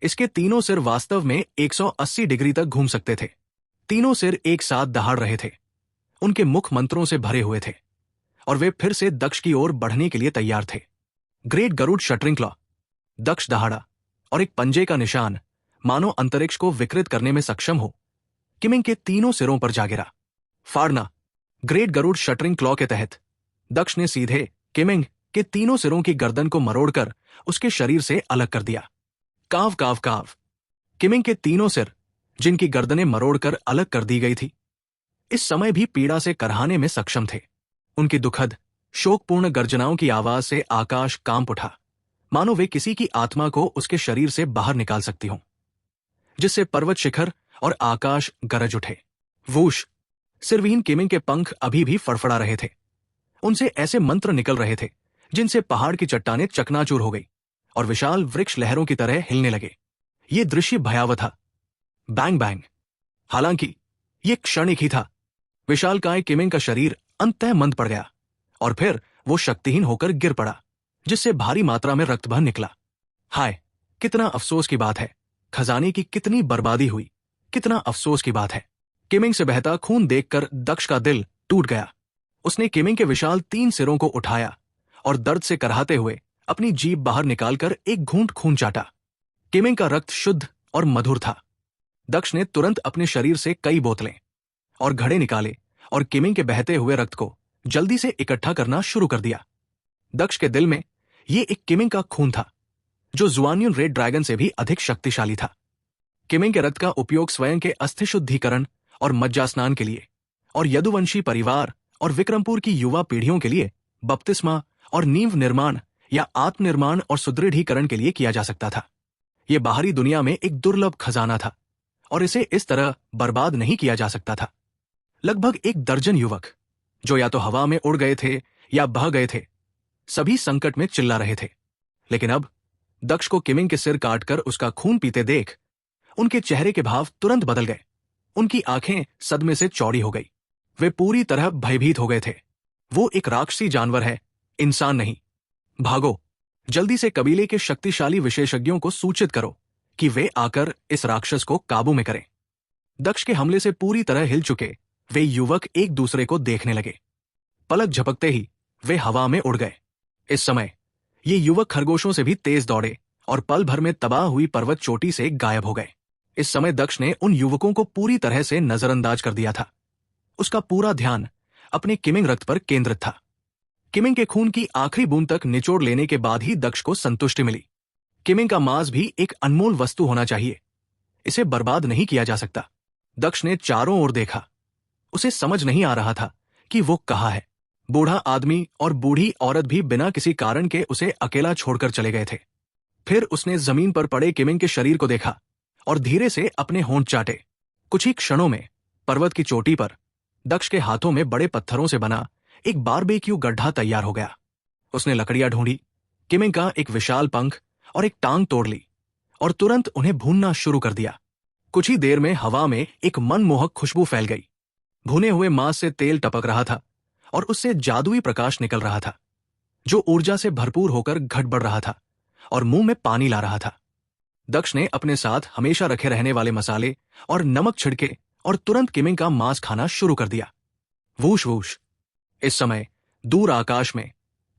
इसके तीनों सिर वास्तव में 180 डिग्री तक घूम सकते थे। तीनों सिर एक साथ दहाड़ रहे थे। उनके मुख मंत्रों से भरे हुए थे और वे फिर से दक्ष की ओर बढ़ने के लिए तैयार थे। Great Garud shattering claw! Daksh दहाड़ा और एक पंजे का निशान मानो अंतरिक्ष को विकृत करने में सक्षम हो, किमिंग के तीनों सिरों पर जा गिरा। फाड़ना। ग्रेट गरुड़ शटरिंग क्लॉ के तहत दक्ष ने सीधे किमिंग के तीनों सिरों की गर्दन को मरोड़कर उसके शरीर से अलग कर दिया। काव काव काव। किमिंग के तीनों सिर, जिनकी गर्दनें मरोड़कर अलग कर दी गई थी, इस समय भी पीड़ा से करहाने में सक्षम थे। उनकी दुखद, शोकपूर्ण गर्जनाओं की आवाज से आकाश कांप उठा, मानो वे किसी की आत्मा को उसके शरीर से बाहर निकाल सकती हों, जिससे पर्वत शिखर और आकाश गरज उठे। वूश। सिरविहीन किमिंग के पंख अभी भी फड़फड़ा रहे थे। उनसे ऐसे मंत्र निकल रहे थे जिनसे पहाड़ की चट्टानें चकनाचूर हो गई और विशाल वृक्ष लहरों की तरह हिलने लगे। ये दृश्य भयावह था। Bang bang. हालांकि ये क्षणिक ही था। विशालकाय किमिंग का शरीर अंततः मंद पड़ गया और फिर वो शक्तिहीन होकर गिर पड़ा, जिससे भारी मात्रा में रक्त बह निकला। हाय, कितना अफसोस की बात है। खजाने की कितनी बर्बादी हुई। कितना अफसोस की बात है। किमिंग से बहता खून देखकर दक्ष का दिल टूट गया। उसने किमिंग के विशाल 3 सिरों को उठाया और दर्द से करहाते हुए अपनी जीभ बाहर निकालकर एक घूंट खून चाटा। किमिंग का रक्त शुद्ध और मधुर था। दक्ष ने तुरंत अपने शरीर से कई बोतलें और घड़े निकाले और किमिंग के बहते हुए रक्त को जल्दी से इकट्ठा करना शुरू कर दिया। दक्ष के दिल में ये एक किमिंग का खून था, जो जुआनियन रेड ड्रैगन से भी अधिक शक्तिशाली था। किमिंग के रक्त का उपयोग स्वयं के अस्थि शुद्धिकरण और मज्जा स्नान के लिए और यदुवंशी परिवार और विक्रमपुर की युवा पीढ़ियों के लिए बपतिस्मा और नींव निर्माण या आत्मनिर्माण और सुदृढ़ीकरण के लिए किया जा सकता था। यह बाहरी दुनिया में एक दुर्लभ खजाना था और इसे इस तरह बर्बाद नहीं किया जा सकता था। लगभग 1 दर्जन युवक, जो या तो हवा में उड़ गए थे या बह गए थे, सभी संकट में चिल्ला रहे थे। लेकिन अब दक्ष को किमिंग के सिर काटकर उसका खून पीते देख उनके चेहरे के भाव तुरंत बदल गए। उनकी आंखें सदमे से चौड़ी हो गई। वे पूरी तरह भयभीत हो गए थे। वो एक राक्षसी जानवर है, इंसान नहीं। भागो, जल्दी से कबीले के शक्तिशाली विशेषज्ञों को सूचित करो कि वे आकर इस राक्षस को काबू में करें। दक्ष के हमले से पूरी तरह हिल चुके वे युवक एक दूसरे को देखने लगे। पलक झपकते ही वे हवा में उड़ गए। इस समय ये युवक खरगोशों से भी तेज दौड़े और पल भर में तबाह हुई पर्वत चोटी से गायब हो गए। इस समय दक्ष ने उन युवकों को पूरी तरह से नजरअंदाज कर दिया था। उसका पूरा ध्यान अपने किमिंग रक्त पर केंद्रित था। किमिंग के खून की आखिरी बूंद तक निचोड़ लेने के बाद ही दक्ष को संतुष्टि मिली। किमिंग का मांस भी एक अनमोल वस्तु होना चाहिए। इसे बर्बाद नहीं किया जा सकता। दक्ष ने चारों ओर देखा। उसे समझ नहीं आ रहा था कि वो कहाँ है। बूढ़ा आदमी और बूढ़ी औरत भी बिना किसी कारण के उसे अकेला छोड़कर चले गए थे। फिर उसने जमीन पर पड़े किमिंग के शरीर को देखा और धीरे से अपने होंठ चाटे। कुछ ही क्षणों में पर्वत की चोटी पर दक्ष के हाथों में बड़े पत्थरों से बना एक बारबेक्यू गड्ढा तैयार हो गया। उसने लकड़ियां ढूंढी, किमिंग का एक विशाल पंख और एक टांग तोड़ ली और तुरंत उन्हें भूनना शुरू कर दिया। कुछ ही देर में हवा में एक मनमोहक खुशबू फैल गई। भुने हुए मांस से तेल टपक रहा था और उससे जादुई प्रकाश निकल रहा था, जो ऊर्जा से भरपूर होकर घट बढ़ रहा था और मुंह में पानी ला रहा था। दक्ष ने अपने साथ हमेशा रखे रहने वाले मसाले और नमक छिड़के और तुरंत किमिंग का मांस खाना शुरू कर दिया। Whoosh whoosh. इस समय दूर आकाश में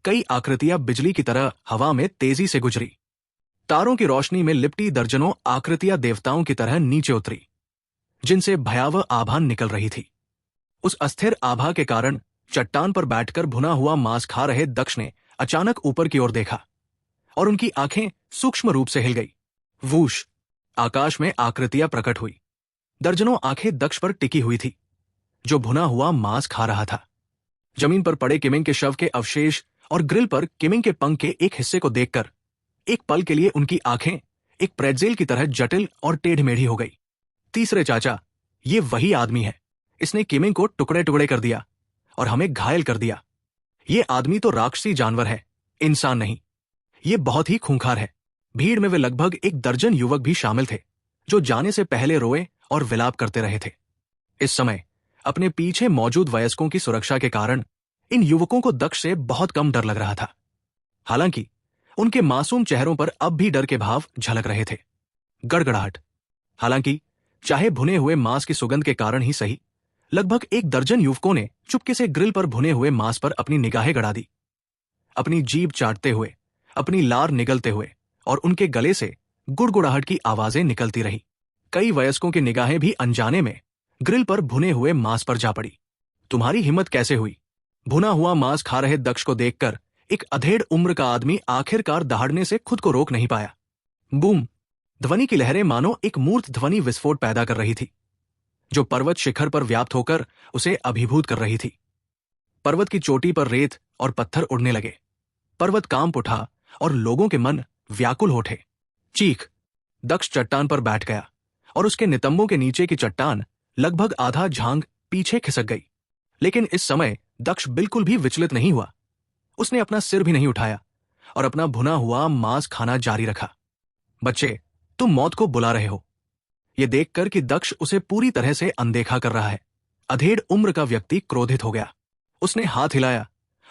कई आकृतियां बिजली की तरह हवा में तेजी से गुजरी। तारों की रोशनी में लिपटी दर्जनों आकृतियां देवताओं की तरह नीचे उतरी, जिनसे भयावह आभा निकल रही थी। उस अस्थिर आभा के कारण चट्टान पर बैठकर भुना हुआ मांस खा रहे दक्ष ने अचानक ऊपर की ओर देखा और उनकी आंखें सूक्ष्म रूप से हिल गई। वूश। आकाश में आकृतियां प्रकट हुई। दर्जनों आंखें दक्ष पर टिकी हुई थी, जो भुना हुआ मांस खा रहा था। जमीन पर पड़े किमिंग के शव के अवशेष और ग्रिल पर किमिंग के पंख के एक हिस्से को देखकर एक पल के लिए उनकी आंखें एक प्रेटजेल की तरह जटिल और टेढ़मेढ़ी हो गई। तीसरे चाचा, ये वही आदमी है। इसने किमिंग को टुकड़े टुकड़े कर दिया और हमें घायल कर दिया। ये आदमी तो राक्षसी जानवर है, इंसान नहीं। ये बहुत ही खूंखार है। भीड़ में वे लगभग 1 दर्जन युवक भी शामिल थे, जो जाने से पहले रोए और विलाप करते रहे थे। इस समय अपने पीछे मौजूद वयस्कों की सुरक्षा के कारण इन युवकों को दक्ष से बहुत कम डर लग रहा था। हालांकि उनके मासूम चेहरों पर अब भी डर के भाव झलक रहे थे। गड़गड़ाहट। हालांकि चाहे भुने हुए मांस की सुगंध के कारण ही सही, लगभग 1 दर्जन युवकों ने चुपके से ग्रिल पर भुने हुए मांस पर अपनी निगाहें गड़ा दी। अपनी जीभ चाटते हुए, अपनी लार निगलते हुए और उनके गले से गुड़गुड़ाहट की आवाजें निकलती रही। कई वयस्कों की निगाहें भी अनजाने में ग्रिल पर भुने हुए मांस पर जा पड़ी। तुम्हारी हिम्मत कैसे हुई? भुना हुआ मांस खा रहे दक्ष को देखकर एक अधेड़ उम्र का आदमी आखिरकार दहाड़ने से खुद को रोक नहीं पाया। बूम! ध्वनि की लहरें मानो एक मूर्त ध्वनि विस्फोट पैदा कर रही थी, जो पर्वत शिखर पर व्याप्त होकर उसे अभिभूत कर रही थी। पर्वत की चोटी पर रेत और पत्थर उड़ने लगे। पर्वत कांप उठा और लोगों के मन व्याकुल हो उठे। चीख! दक्ष चट्टान पर बैठ गया और उसके नितंबों के नीचे की चट्टान लगभग आधा झांग पीछे खिसक गई। लेकिन इस समय दक्ष बिल्कुल भी विचलित नहीं हुआ। उसने अपना सिर भी नहीं उठाया और अपना भुना हुआ मांस खाना जारी रखा। बच्चे, तुम मौत को बुला रहे हो। यह देखकर कि दक्ष उसे पूरी तरह से अनदेखा कर रहा है, अधेड़ उम्र का व्यक्ति क्रोधित हो गया। उसने हाथ हिलाया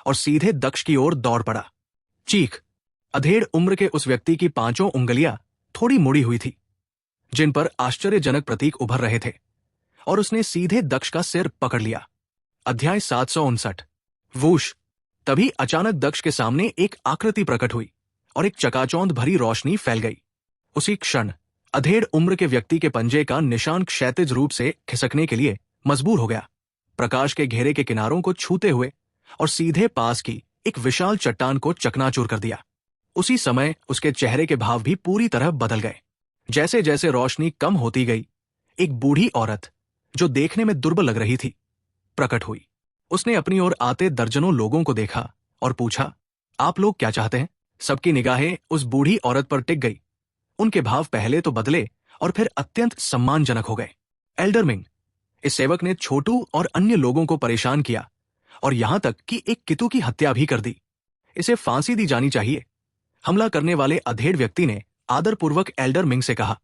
और सीधे दक्ष की ओर दौड़ पड़ा। चीख! अधेड़ उम्र के उस व्यक्ति की पांचों उंगलियां थोड़ी मुड़ी हुई थी, जिन पर आश्चर्यजनक प्रतीक उभर रहे थे, और उसने सीधे दक्ष का सिर पकड़ लिया। अध्याय 759। वूश! तभी अचानक दक्ष के सामने एक आकृति प्रकट हुई और एक चकाचौंध भरी रोशनी फैल गई। उसी क्षण अधेड़ उम्र के व्यक्ति के पंजे का निशान क्षैतिज रूप से खिसकने के लिए मजबूर हो गया, प्रकाश के घेरे के किनारों को छूते हुए, और सीधे पास की एक विशाल चट्टान को चकनाचूर कर दिया। उसी समय उसके चेहरे के भाव भी पूरी तरह बदल गए। जैसे जैसे रोशनी कम होती गई, एक बूढ़ी औरत, जो देखने में दुर्बल लग रही थी, प्रकट हुई। उसने अपनी ओर आते दर्जनों लोगों को देखा और पूछा, आप लोग क्या चाहते हैं? सबकी निगाहें उस बूढ़ी औरत पर टिक गई। उनके भाव पहले तो बदले और फिर अत्यंत सम्मानजनक हो गए। Elder Ming! इस सेवक ने छोटू और अन्य लोगों को परेशान किया और यहां तक कि एक कितू की हत्या भी कर दी। इसे फांसी दी जानी चाहिए। हमला करने वाले अधेड़ व्यक्ति ने आदरपूर्वक एल्डर मिंग से कहा,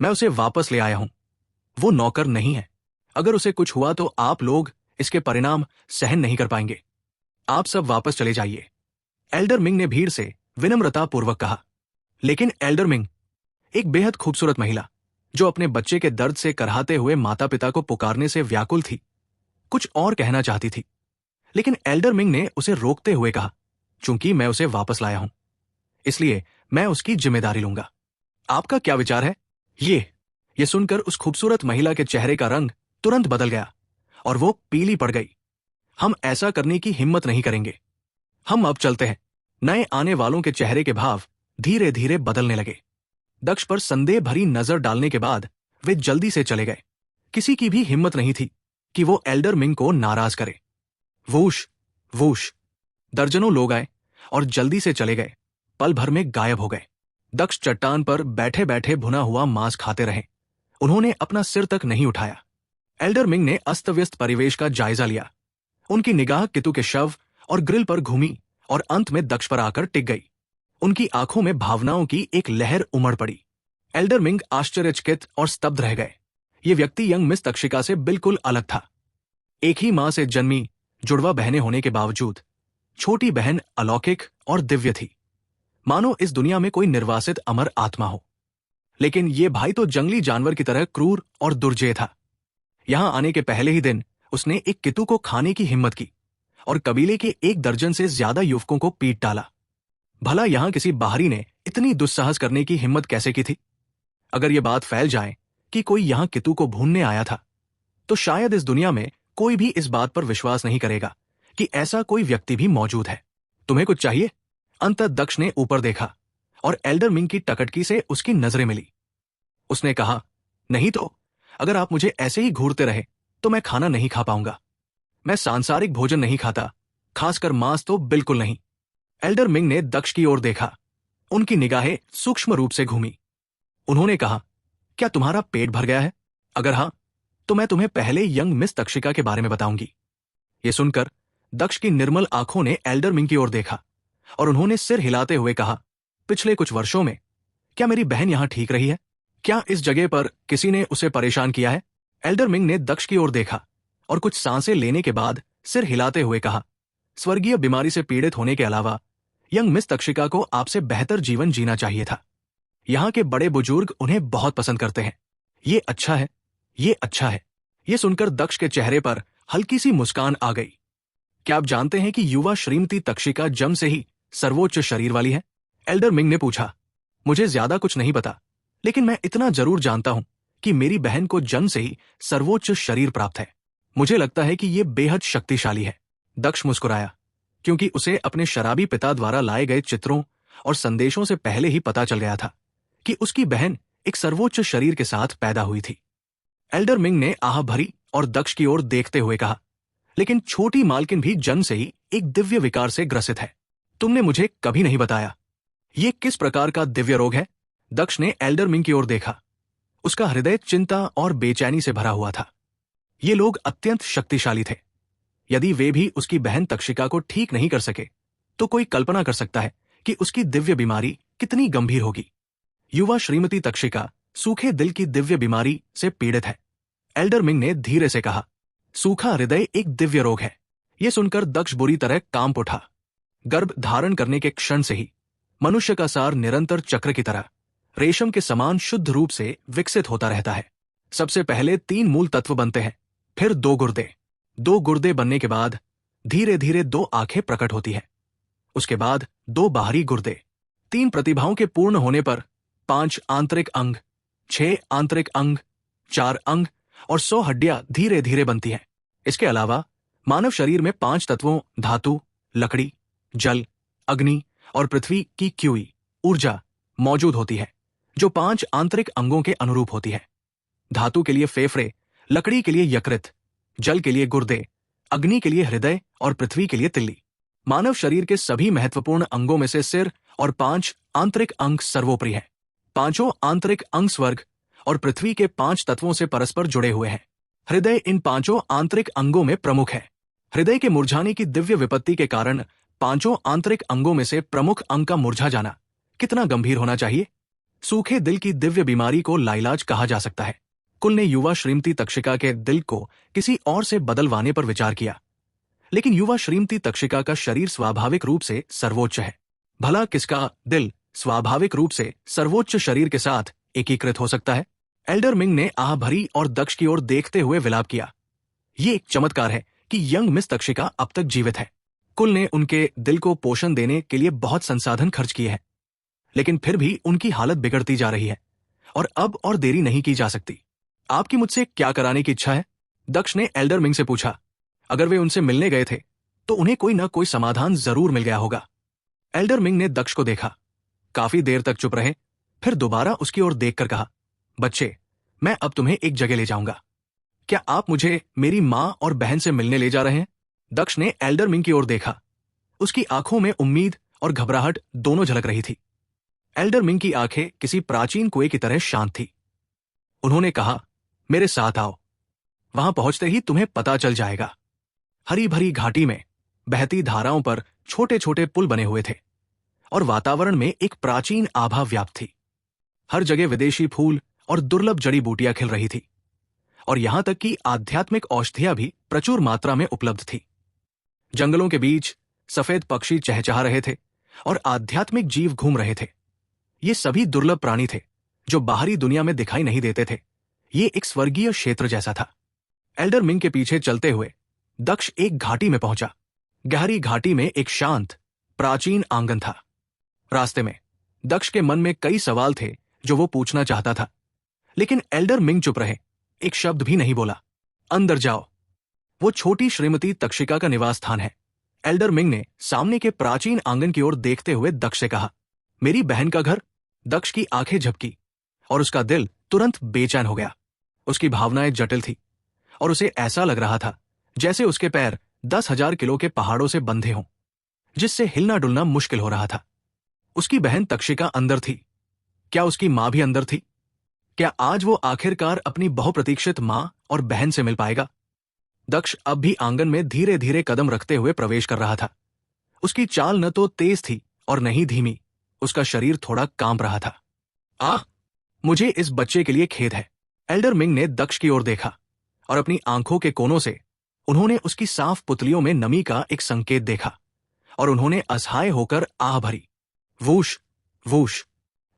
मैं उसे वापस ले आया हूं। वो नौकर नहीं है। अगर उसे कुछ हुआ तो आप लोग इसके परिणाम सहन नहीं कर पाएंगे। आप सब वापस चले जाइए। एल्डर मिंग ने भीड़ से विनम्रतापूर्वक कहा। लेकिन एल्डर मिंग, एक बेहद खूबसूरत महिला, जो अपने बच्चे के दर्द से करहाते हुए माता पिता को पुकारने से व्याकुल थी, कुछ और कहना चाहती थी। लेकिन एल्डर मिंग ने उसे रोकते हुए कहा, चूंकि मैं उसे वापस लाया हूं, इसलिए मैं उसकी जिम्मेदारी लूंगा। आपका क्या विचार है? ये सुनकर उस खूबसूरत महिला के चेहरे का रंग तुरंत बदल गया और वो पीली पड़ गई। हम ऐसा करने की हिम्मत नहीं करेंगे। हम अब चलते हैं। नए आने वालों के चेहरे के भाव धीरे धीरे बदलने लगे। दक्ष पर संदेह भरी नजर डालने के बाद वे जल्दी से चले गए। किसी की भी हिम्मत नहीं थी कि वो एल्डर मिंग को नाराज करे। वूश! वूश! दर्जनों लोग आए और जल्दी से चले गए, पल भर में गायब हो गए। दक्ष चट्टान पर बैठे बैठे भुना हुआ मांस खाते रहे। उन्होंने अपना सिर तक नहीं उठाया। एल्डर मिंग ने अस्त व्यस्त परिवेश का जायजा लिया। उनकी निगाह कितु के शव और ग्रिल पर घूमी और अंत में दक्ष पर आकर टिक गई। उनकी आंखों में भावनाओं की एक लहर उमड़ पड़ी। एल्डर मिंग आश्चर्यचकित और स्तब्ध रह गए। ये व्यक्ति यंग मिस तक्षिका से बिल्कुल अलग था। एक ही मां से जन्मी जुड़वा बहनें होने के बावजूद छोटी बहन अलौकिक और दिव्य थी, मानो इस दुनिया में कोई निर्वासित अमर आत्मा हो। लेकिन ये भाई तो जंगली जानवर की तरह क्रूर और दुर्जेय था। यहां आने के पहले ही दिन उसने एक कितु को खाने की हिम्मत की और कबीले के 1 दर्जन से ज्यादा युवकों को पीट डाला। भला यहां किसी बाहरी ने इतनी दुस्साहस करने की हिम्मत कैसे की थी? अगर यह बात फैल जाए कि कोई यहां कितु को भूनने आया था, तो शायद इस दुनिया में कोई भी इस बात पर विश्वास नहीं करेगा कि ऐसा कोई व्यक्ति भी मौजूद है। तुम्हें कुछ चाहिए? अंततः दक्ष ने ऊपर देखा और एल्डर मिंग की टकटकी से उसकी नजरें मिली। उसने कहा, नहीं तो अगर आप मुझे ऐसे ही घूरते रहे तो मैं खाना नहीं खा पाऊंगा। मैं सांसारिक भोजन नहीं खाता, खासकर मांस तो बिल्कुल नहीं। एल्डर मिंग ने दक्ष की ओर देखा। उनकी निगाहें सूक्ष्म रूप से घूमी। उन्होंने कहा, क्या तुम्हारा पेट भर गया है? अगर हां, तो मैं तुम्हें पहले यंग मिस तक्षिका के बारे में बताऊंगी। यह सुनकर दक्ष की निर्मल आंखों ने एल्डर मिंग की ओर देखा और उन्होंने सिर हिलाते हुए कहा, पिछले कुछ वर्षों में क्या मेरी बहन यहां ठीक रही है? क्या इस जगह पर किसी ने उसे परेशान किया है? एल्डर मिंग ने दक्ष की ओर देखा और कुछ सांसें लेने के बाद सिर हिलाते हुए कहा, स्वर्गीय बीमारी से पीड़ित होने के अलावा यंग मिस तक्षिका को आपसे बेहतर जीवन जीना चाहिए था। यहाँ के बड़े बुजुर्ग उन्हें बहुत पसंद करते हैं। ये अच्छा है, ये अच्छा है। ये सुनकर दक्ष के चेहरे पर हल्की सी मुस्कान आ गई। क्या आप जानते हैं कि युवा श्रीमती तक्षिका जन्म से ही सर्वोच्च शरीर वाली है? एल्डर मिंग ने पूछा। मुझे ज्यादा कुछ नहीं पता, लेकिन मैं इतना जरूर जानता हूं कि मेरी बहन को जन्म से ही सर्वोच्च शरीर प्राप्त है। मुझे लगता है कि यह बेहद शक्तिशाली है। दक्ष मुस्कुराया, क्योंकि उसे अपने शराबी पिता द्वारा लाए गए चित्रों और संदेशों से पहले ही पता चल गया था कि उसकी बहन एक सर्वोच्च शरीर के साथ पैदा हुई थी। एल्डर मिंग ने आह भरी और दक्ष की ओर देखते हुए कहा, लेकिन छोटी मालकिन भी जन्म से ही एक दिव्य विकार से ग्रसित है। तुमने मुझे कभी नहीं बताया। ये किस प्रकार का दिव्य रोग है? दक्ष ने एल्डर मिंग की ओर देखा। उसका हृदय चिंता और बेचैनी से भरा हुआ था। ये लोग अत्यंत शक्तिशाली थे। यदि वे भी उसकी बहन तक्षिका को ठीक नहीं कर सके, तो कोई कल्पना कर सकता है कि उसकी दिव्य बीमारी कितनी गंभीर होगी। युवा श्रीमती तक्षिका सूखे दिल की दिव्य बीमारी से पीड़ित है। एल्डर मिंग ने धीरे से कहा, सूखा हृदय एक दिव्य रोग है। यह सुनकर दक्ष बुरी तरह कांप उठा। गर्भ धारण करने के क्षण से ही मनुष्य का सार निरंतर चक्र की तरह रेशम के समान शुद्ध रूप से विकसित होता रहता है। सबसे पहले 3 मूल तत्व बनते हैं, फिर 2 गुर्दे। 2 गुर्दे बनने के बाद धीरे धीरे 2 आंखें प्रकट होती हैं। उसके बाद 2 बाहरी गुर्दे। 3 प्रतिभाओं के पूर्ण होने पर 5 आंतरिक अंग, 6 आंतरिक अंग, 4 अंग और 100 हड्डियां धीरे धीरे बनती हैं। इसके अलावा मानव शरीर में 5 तत्वों धातु, लकड़ी, जल, अग्नि और पृथ्वी की क्यूई ऊर्जा मौजूद होती है, जो 5 आंतरिक अंगों के अनुरूप होती है। धातु के लिए फेफड़े, लकड़ी के लिए यकृत, जल के लिए गुर्दे, अग्नि के लिए हृदय और पृथ्वी के लिए तिल्ली। मानव शरीर के सभी महत्वपूर्ण अंगों में से सिर और 5 आंतरिक अंग सर्वोपरि हैं। 5 आंतरिक अंग स्वर्ग और पृथ्वी के 5 तत्वों से परस्पर जुड़े हुए हैं। हृदय इन 5 आंतरिक अंगों में प्रमुख है। हृदय के मुरझाने की दिव्य विपत्ति के कारण 5 आंतरिक अंगों में से प्रमुख अंग का मुरझा जाना कितना गंभीर होना चाहिए। सूखे दिल की दिव्य बीमारी को लाइलाज कहा जा सकता है। कुल ने युवा श्रीमती तक्षिका के दिल को किसी और से बदलवाने पर विचार किया, लेकिन युवा श्रीमती तक्षिका का शरीर स्वाभाविक रूप से सर्वोच्च है। भला किसका दिल स्वाभाविक रूप से सर्वोच्च शरीर के साथ एकीकृत हो सकता है? एल्डर मिंग ने आह भरी और दक्ष की ओर देखते हुए विलाप किया। ये एक चमत्कार है कि यंग मिस तक्षिका अब तक जीवित है। कुल ने उनके दिल को पोषण देने के लिए बहुत संसाधन खर्च किए हैं, लेकिन फिर भी उनकी हालत बिगड़ती जा रही है और अब और देरी नहीं की जा सकती। आपकी मुझसे क्या कराने की इच्छा है? दक्ष ने एल्डर मिंग से पूछा। अगर वे उनसे मिलने गए थे तो उन्हें कोई ना कोई समाधान जरूर मिल गया होगा। एल्डर मिंग ने दक्ष को देखा, काफी देर तक चुप रहे, फिर दोबारा उसकी ओर देखकर कहा, बच्चे, मैं अब तुम्हें एक जगह ले जाऊंगा। क्या आप मुझे मेरी मां और बहन से मिलने ले जा रहे हैं? दक्ष ने एल्डर मिंग की ओर देखा। उसकी आंखों में उम्मीद और घबराहट दोनों झलक रही थी। एल्डर मिंग की आंखें किसी प्राचीन कुएं की तरह शांत थी। उन्होंने कहा, मेरे साथ आओ। वहां पहुंचते ही तुम्हें पता चल जाएगा। हरी भरी घाटी में बहती धाराओं पर छोटे छोटे पुल बने हुए थे और वातावरण में एक प्राचीन आभा व्याप्त थी। हर जगह विदेशी फूल और दुर्लभ जड़ी बूटियां खिल रही थी और यहां तक कि आध्यात्मिक औषधियां भी प्रचुर मात्रा में उपलब्ध थी। जंगलों के बीच सफेद पक्षी चहचहा रहे थे और आध्यात्मिक जीव घूम रहे थे। ये सभी दुर्लभ प्राणी थे जो बाहरी दुनिया में दिखाई नहीं देते थे। ये एक स्वर्गीय क्षेत्र जैसा था। एल्डर मिंग के पीछे चलते हुए दक्ष एक घाटी में पहुंचा। गहरी घाटी में एक शांत प्राचीन आंगन था। रास्ते में दक्ष के मन में कई सवाल थे जो वो पूछना चाहता था, लेकिन एल्डर मिंग चुप रहे, एक शब्द भी नहीं बोला। अंदर जाओ, वो छोटी श्रीमती तक्षिका का निवास स्थान है। एल्डर मिंग ने सामने के प्राचीन आंगन की ओर देखते हुए दक्ष से कहा, मेरी बहन का घर? दक्ष की आंखें झपकी और उसका दिल तुरंत बेचैन हो गया। उसकी भावनाएं जटिल थी और उसे ऐसा लग रहा था जैसे उसके पैर 10,000 किलो के पहाड़ों से बंधे हों, जिससे हिलना डुलना मुश्किल हो रहा था। उसकी बहन तक्षिका अंदर थी। क्या उसकी मां भी अंदर थी? क्या आज वो आखिरकार अपनी बहुप्रतीक्षित मां और बहन से मिल पाएगा? दक्ष अब भी आंगन में धीरे धीरे कदम रखते हुए प्रवेश कर रहा था। उसकी चाल न तो तेज थी और न ही धीमी। उसका शरीर थोड़ा कांप रहा था। आह, मुझे इस बच्चे के लिए खेद है। एल्डर मिंग ने दक्ष की ओर देखा और अपनी आंखों के कोनों से उन्होंने उसकी साफ पुतलियों में नमी का एक संकेत देखा और उन्होंने असहाय होकर आह भरी। Whoosh whoosh.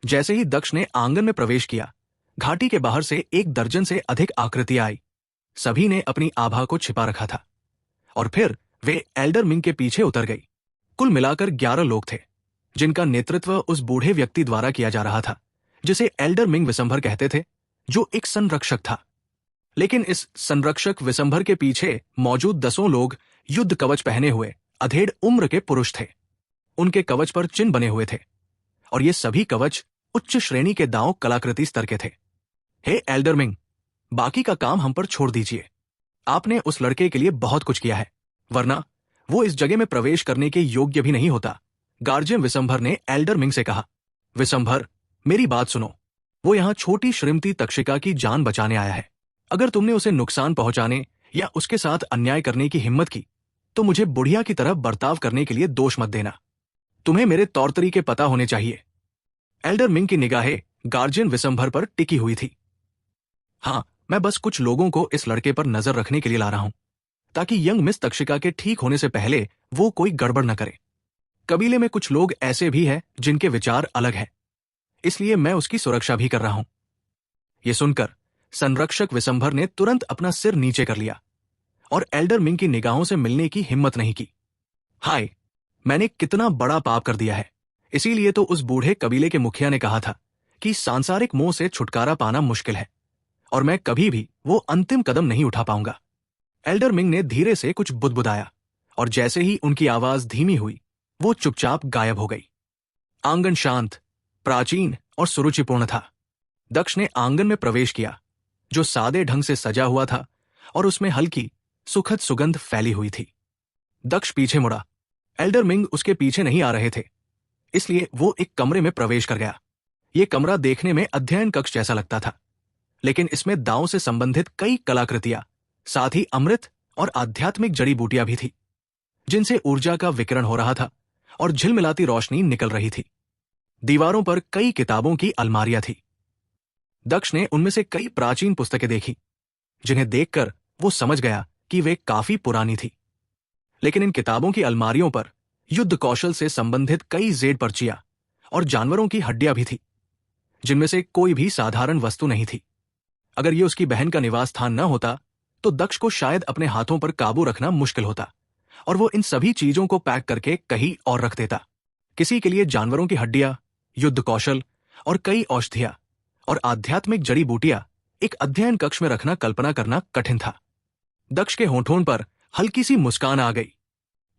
जैसे ही दक्ष ने आंगन में प्रवेश किया, घाटी के बाहर से 1 दर्जन से अधिक आकृतियां आई। सभी ने अपनी आभा को छिपा रखा था और फिर वे एल्डर मिंग के पीछे उतर गई। कुल मिलाकर 11 लोग थे जिनका नेतृत्व उस बूढ़े व्यक्ति द्वारा किया जा रहा था जिसे एल्डर मिंग विसंभर कहते थे, जो एक संरक्षक था। लेकिन इस संरक्षक विसंभर के पीछे मौजूद 10 लोग युद्ध कवच पहने हुए अधेड़ उम्र के पुरुष थे। उनके कवच पर चिन्ह बने हुए थे और ये सभी कवच उच्च श्रेणी के दांव कलाकृति स्तर के थे। हे एल्डर मिंग, बाकी का काम हम पर छोड़ दीजिए। आपने उस लड़के के लिए बहुत कुछ किया है, वरना वो इस जगह में प्रवेश करने के योग्य भी नहीं होता। गार्जियन विसंभर ने एल्डर मिंग से कहा, विसंभर, मेरी बात सुनो। वो यहां छोटी श्रीमती तक्षिका की जान बचाने आया है। अगर तुमने उसे नुकसान पहुंचाने या उसके साथ अन्याय करने की हिम्मत की तो मुझे बुढ़िया की तरह बर्ताव करने के लिए दोष मत देना। तुम्हें मेरे तौर तरीके पता होने चाहिए। एल्डर मिंग की निगाहें गार्जियन विसंभर पर टिकी हुई थी। हाँ, मैं बस कुछ लोगों को इस लड़के पर नजर रखने के लिए ला रहा हूं, ताकि यंग मिस तक्षिका के ठीक होने से पहले वो कोई गड़बड़ न करे। कबीले में कुछ लोग ऐसे भी हैं जिनके विचार अलग हैं, इसलिए मैं उसकी सुरक्षा भी कर रहा हूं। यह सुनकर संरक्षक विसंभर ने तुरंत अपना सिर नीचे कर लिया और एल्डर मिंग की निगाहों से मिलने की हिम्मत नहीं की। हाय, मैंने कितना बड़ा पाप कर दिया है। इसीलिए तो उस बूढ़े कबीले के मुखिया ने कहा था कि सांसारिक मोह से छुटकारा पाना मुश्किल है और मैं कभी भी वो अंतिम कदम नहीं उठा पाऊंगा। एल्डर मिंग ने धीरे से कुछ बुदबुदाया और जैसे ही उनकी आवाज धीमी हुई, वो चुपचाप गायब हो गई। आंगन शांत, प्राचीन और सुरुचिपूर्ण था। दक्ष ने आंगन में प्रवेश किया, जो सादे ढंग से सजा हुआ था और उसमें हल्की सुखद सुगंध फैली हुई थी। दक्ष पीछे मुड़ा। एल्डर मिंग उसके पीछे नहीं आ रहे थे, इसलिए वो एक कमरे में प्रवेश कर गया। ये कमरा देखने में अध्ययन कक्ष जैसा लगता था, लेकिन इसमें दांव से संबंधित कई कलाकृतियां, साथ ही अमृत और आध्यात्मिक जड़ी बूटियां भी थी, जिनसे ऊर्जा का विकिरण हो रहा था और झिलमिलाती रोशनी निकल रही थी। दीवारों पर कई किताबों की अलमारियां थी। दक्ष ने उनमें से कई प्राचीन पुस्तकें देखी, जिन्हें देखकर वो समझ गया कि वे काफी पुरानी थी। लेकिन इन किताबों की अलमारियों पर युद्ध कौशल से संबंधित कई जेड पर्चियां और जानवरों की हड्डियां भी थी, जिनमें से कोई भी साधारण वस्तु नहीं थी। अगर ये उसकी बहन का निवास स्थान न होता तो दक्ष को शायद अपने हाथों पर काबू रखना मुश्किल होता और वो इन सभी चीजों को पैक करके कहीं और रख देता। किसी के लिए जानवरों की हड्डियां, युद्ध कौशल और कई औषधियां और आध्यात्मिक जड़ी बूटियां एक अध्ययन कक्ष में रखना कल्पना करना कठिन था। दक्ष के होठों पर हल्की सी मुस्कान आ गई।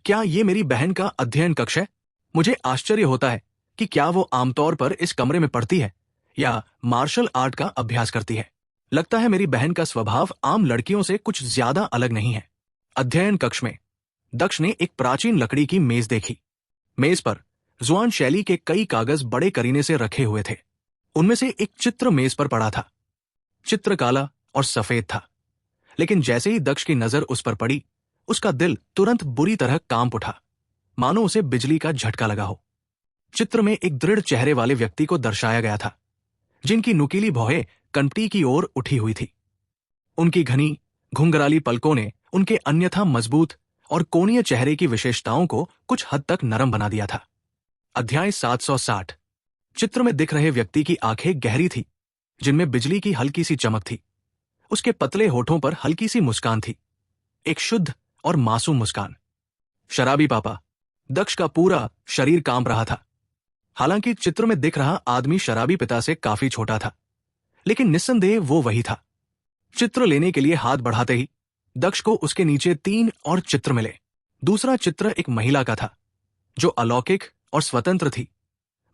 क्या ये मेरी बहन का अध्ययन कक्ष है? मुझे आश्चर्य होता है कि क्या वो आमतौर पर इस कमरे में पढ़ती है या मार्शल आर्ट का अभ्यास करती है। लगता है मेरी बहन का स्वभाव आम लड़कियों से कुछ ज्यादा अलग नहीं है। अध्ययन कक्ष में दक्ष ने एक प्राचीन लकड़ी की मेज देखी। मेज पर जुआन शैली के कई कागज बड़े करीने से रखे हुए थे। उनमें से एक चित्र मेज पर पड़ा था। चित्र काला और सफेद था, लेकिन जैसे ही दक्ष की नजर उस पर पड़ी, उसका दिल तुरंत बुरी तरह कांप उठा, मानो उसे बिजली का झटका लगा हो। चित्र में एक दृढ़ चेहरे वाले व्यक्ति को दर्शाया गया था, जिनकी नुकीली भौहें कनपटी की ओर उठी हुई थी। उनकी घनी घुंघराली पलकों ने उनके अन्यथा मजबूत और कोणीय चेहरे की विशेषताओं को कुछ हद तक नरम बना दिया था। अध्याय 760। चित्र में दिख रहे व्यक्ति की आंखें गहरी थी, जिनमें बिजली की हल्की सी चमक थी। उसके पतले होठों पर हल्की सी मुस्कान थी, एक शुद्ध और मासूम मुस्कान। शराबी पापा। दक्ष का पूरा शरीर कांप रहा था। हालांकि चित्र में दिख रहा आदमी शराबी पिता से काफी छोटा था, लेकिन निस्संदेह वो वही था। चित्र लेने के लिए हाथ बढ़ाते ही दक्ष को उसके नीचे 3 और चित्र मिले। दूसरा चित्र एक महिला का था, जो अलौकिक और स्वतंत्र थी,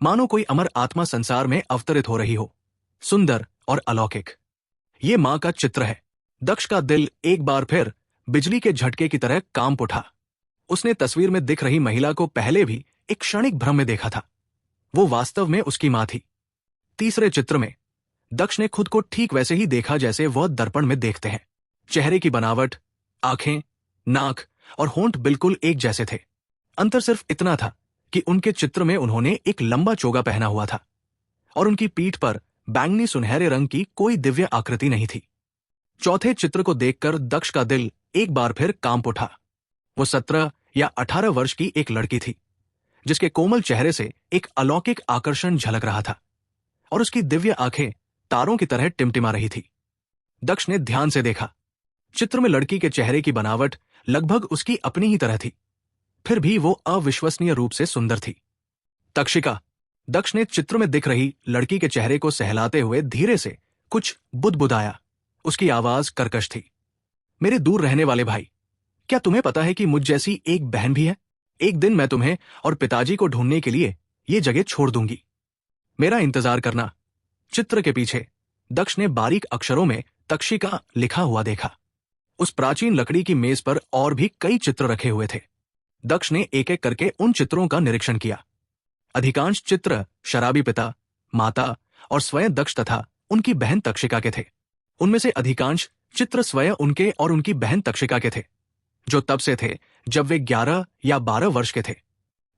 मानो कोई अमर आत्मा संसार में अवतरित हो रही हो, सुंदर और अलौकिक। ये मां का चित्र है। दक्ष का दिल एक बार फिर बिजली के झटके की तरह कांप उठा। उसने तस्वीर में दिख रही महिला को पहले भी एक क्षणिक भ्रम में देखा था। वो वास्तव में उसकी मां थी। तीसरे चित्र में दक्ष ने खुद को ठीक वैसे ही देखा जैसे वह दर्पण में देखते हैं। चेहरे की बनावट, आंखें, नाक और होंठ बिल्कुल एक जैसे थे। अंतर सिर्फ इतना था कि उनके चित्र में उन्होंने एक लंबा चोगा पहना हुआ था और उनकी पीठ पर बैंगनी सुनहरे रंग की कोई दिव्य आकृति नहीं थी। चौथे चित्र को देखकर दक्ष का दिल एक बार फिर कांप उठा। वो 17 या 18 वर्ष की एक लड़की थी, जिसके कोमल चेहरे से एक अलौकिक आकर्षण झलक रहा था और उसकी दिव्य आंखें तारों की तरह टिमटिमा रही थी। दक्ष ने ध्यान से देखा। चित्र में लड़की के चेहरे की बनावट लगभग उसकी अपनी ही तरह थी, फिर भी वो अविश्वसनीय रूप से सुंदर थी। तक्षिका, दक्ष ने चित्र में दिख रही लड़की के चेहरे को सहलाते हुए धीरे से कुछ बुदबुदाया। उसकी आवाज कर्कश थी। मेरे दूर रहने वाले भाई, क्या तुम्हें पता है कि मुझ जैसी एक बहन भी है? एक दिन मैं तुम्हें और पिताजी को ढूंढने के लिए ये जगह छोड़ दूंगी। मेरा इंतजार करना। चित्र के पीछे दक्ष ने बारीक अक्षरों में तक्षिका लिखा हुआ देखा। उस प्राचीन लकड़ी की मेज पर और भी कई चित्र रखे हुए थे। दक्ष ने एक एक करके उन चित्रों का निरीक्षण किया। अधिकांश चित्र शराबी पिता, माता और स्वयं दक्ष तथा उनकी बहन तक्षिका के थे। उनमें से अधिकांश चित्र स्वयं उनके और उनकी बहन तक्षिका के थे, जो तब से थे जब वे 11 या 12 वर्ष के थे।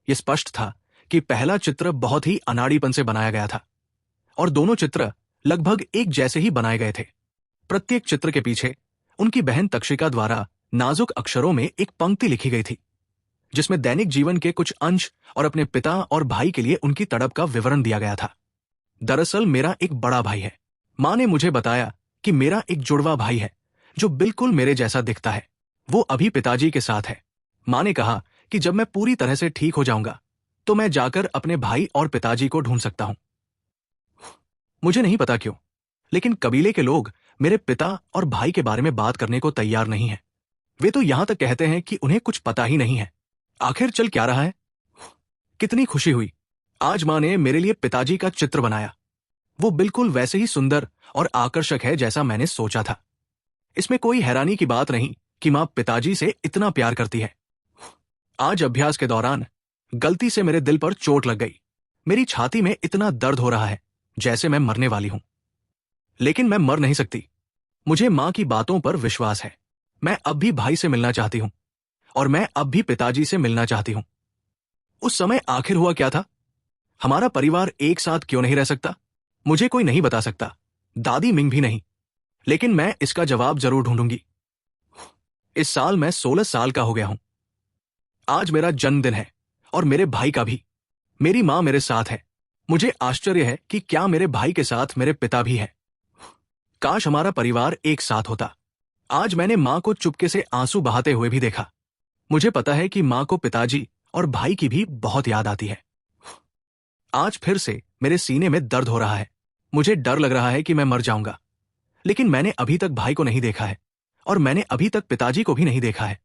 यह स्पष्ट था कि पहला चित्र बहुत ही अनाड़ीपन से बनाया गया था और दोनों चित्र लगभग एक जैसे ही बनाए गए थे। प्रत्येक चित्र के पीछे उनकी बहन तक्षिका द्वारा नाजुक अक्षरों में एक पंक्ति लिखी गई थी, जिसमें दैनिक जीवन के कुछ अंश और अपने पिता और भाई के लिए उनकी तड़प का विवरण दिया गया था। दरअसल मेरा एक बड़ा भाई है। मां ने मुझे बताया कि मेरा एक जुड़वा भाई है जो बिल्कुल मेरे जैसा दिखता है। वो अभी पिताजी के साथ है। मां ने कहा कि जब मैं पूरी तरह से ठीक हो जाऊंगा तो मैं जाकर अपने भाई और पिताजी को ढूंढ सकता हूं। मुझे नहीं पता क्यों, लेकिन कबीले के लोग मेरे पिता और भाई के बारे में बात करने को तैयार नहीं है। वे तो यहां तक कहते हैं कि उन्हें कुछ पता ही नहीं है। आखिर चल क्या रहा है? कितनी खुशी हुई। आज मां ने मेरे लिए पिताजी का चित्र बनाया। वो बिल्कुल वैसे ही सुंदर और आकर्षक है जैसा मैंने सोचा था। इसमें कोई हैरानी की बात नहीं कि मां पिताजी से इतना प्यार करती है। आज अभ्यास के दौरान गलती से मेरे दिल पर चोट लग गई। मेरी छाती में इतना दर्द हो रहा है जैसे मैं मरने वाली हूं। लेकिन मैं मर नहीं सकती। मुझे मां की बातों पर विश्वास है। मैं अब भी भाई से मिलना चाहती हूं और मैं अब भी पिताजी से मिलना चाहती हूं। उस समय आखिर हुआ क्या था? हमारा परिवार एक साथ क्यों नहीं रह सकता? मुझे कोई नहीं बता सकता, दादी मिंग भी नहीं। लेकिन मैं इसका जवाब जरूर ढूंढूंगी। इस साल मैं 16 साल का हो गया हूं। आज मेरा जन्मदिन है और मेरे भाई का भी। मेरी मां मेरे साथ है। मुझे आश्चर्य है कि क्या मेरे भाई के साथ मेरे पिता भी हैं। काश हमारा परिवार एक साथ होता। आज मैंने मां को चुपके से आंसू बहाते हुए भी देखा। मुझे पता है कि मां को पिताजी और भाई की भी बहुत याद आती है। आज फिर से मेरे सीने में दर्द हो रहा है। मुझे डर लग रहा है कि मैं मर जाऊंगा। लेकिन मैंने अभी तक भाई को नहीं देखा है और मैंने अभी तक पिताजी को भी नहीं देखा है।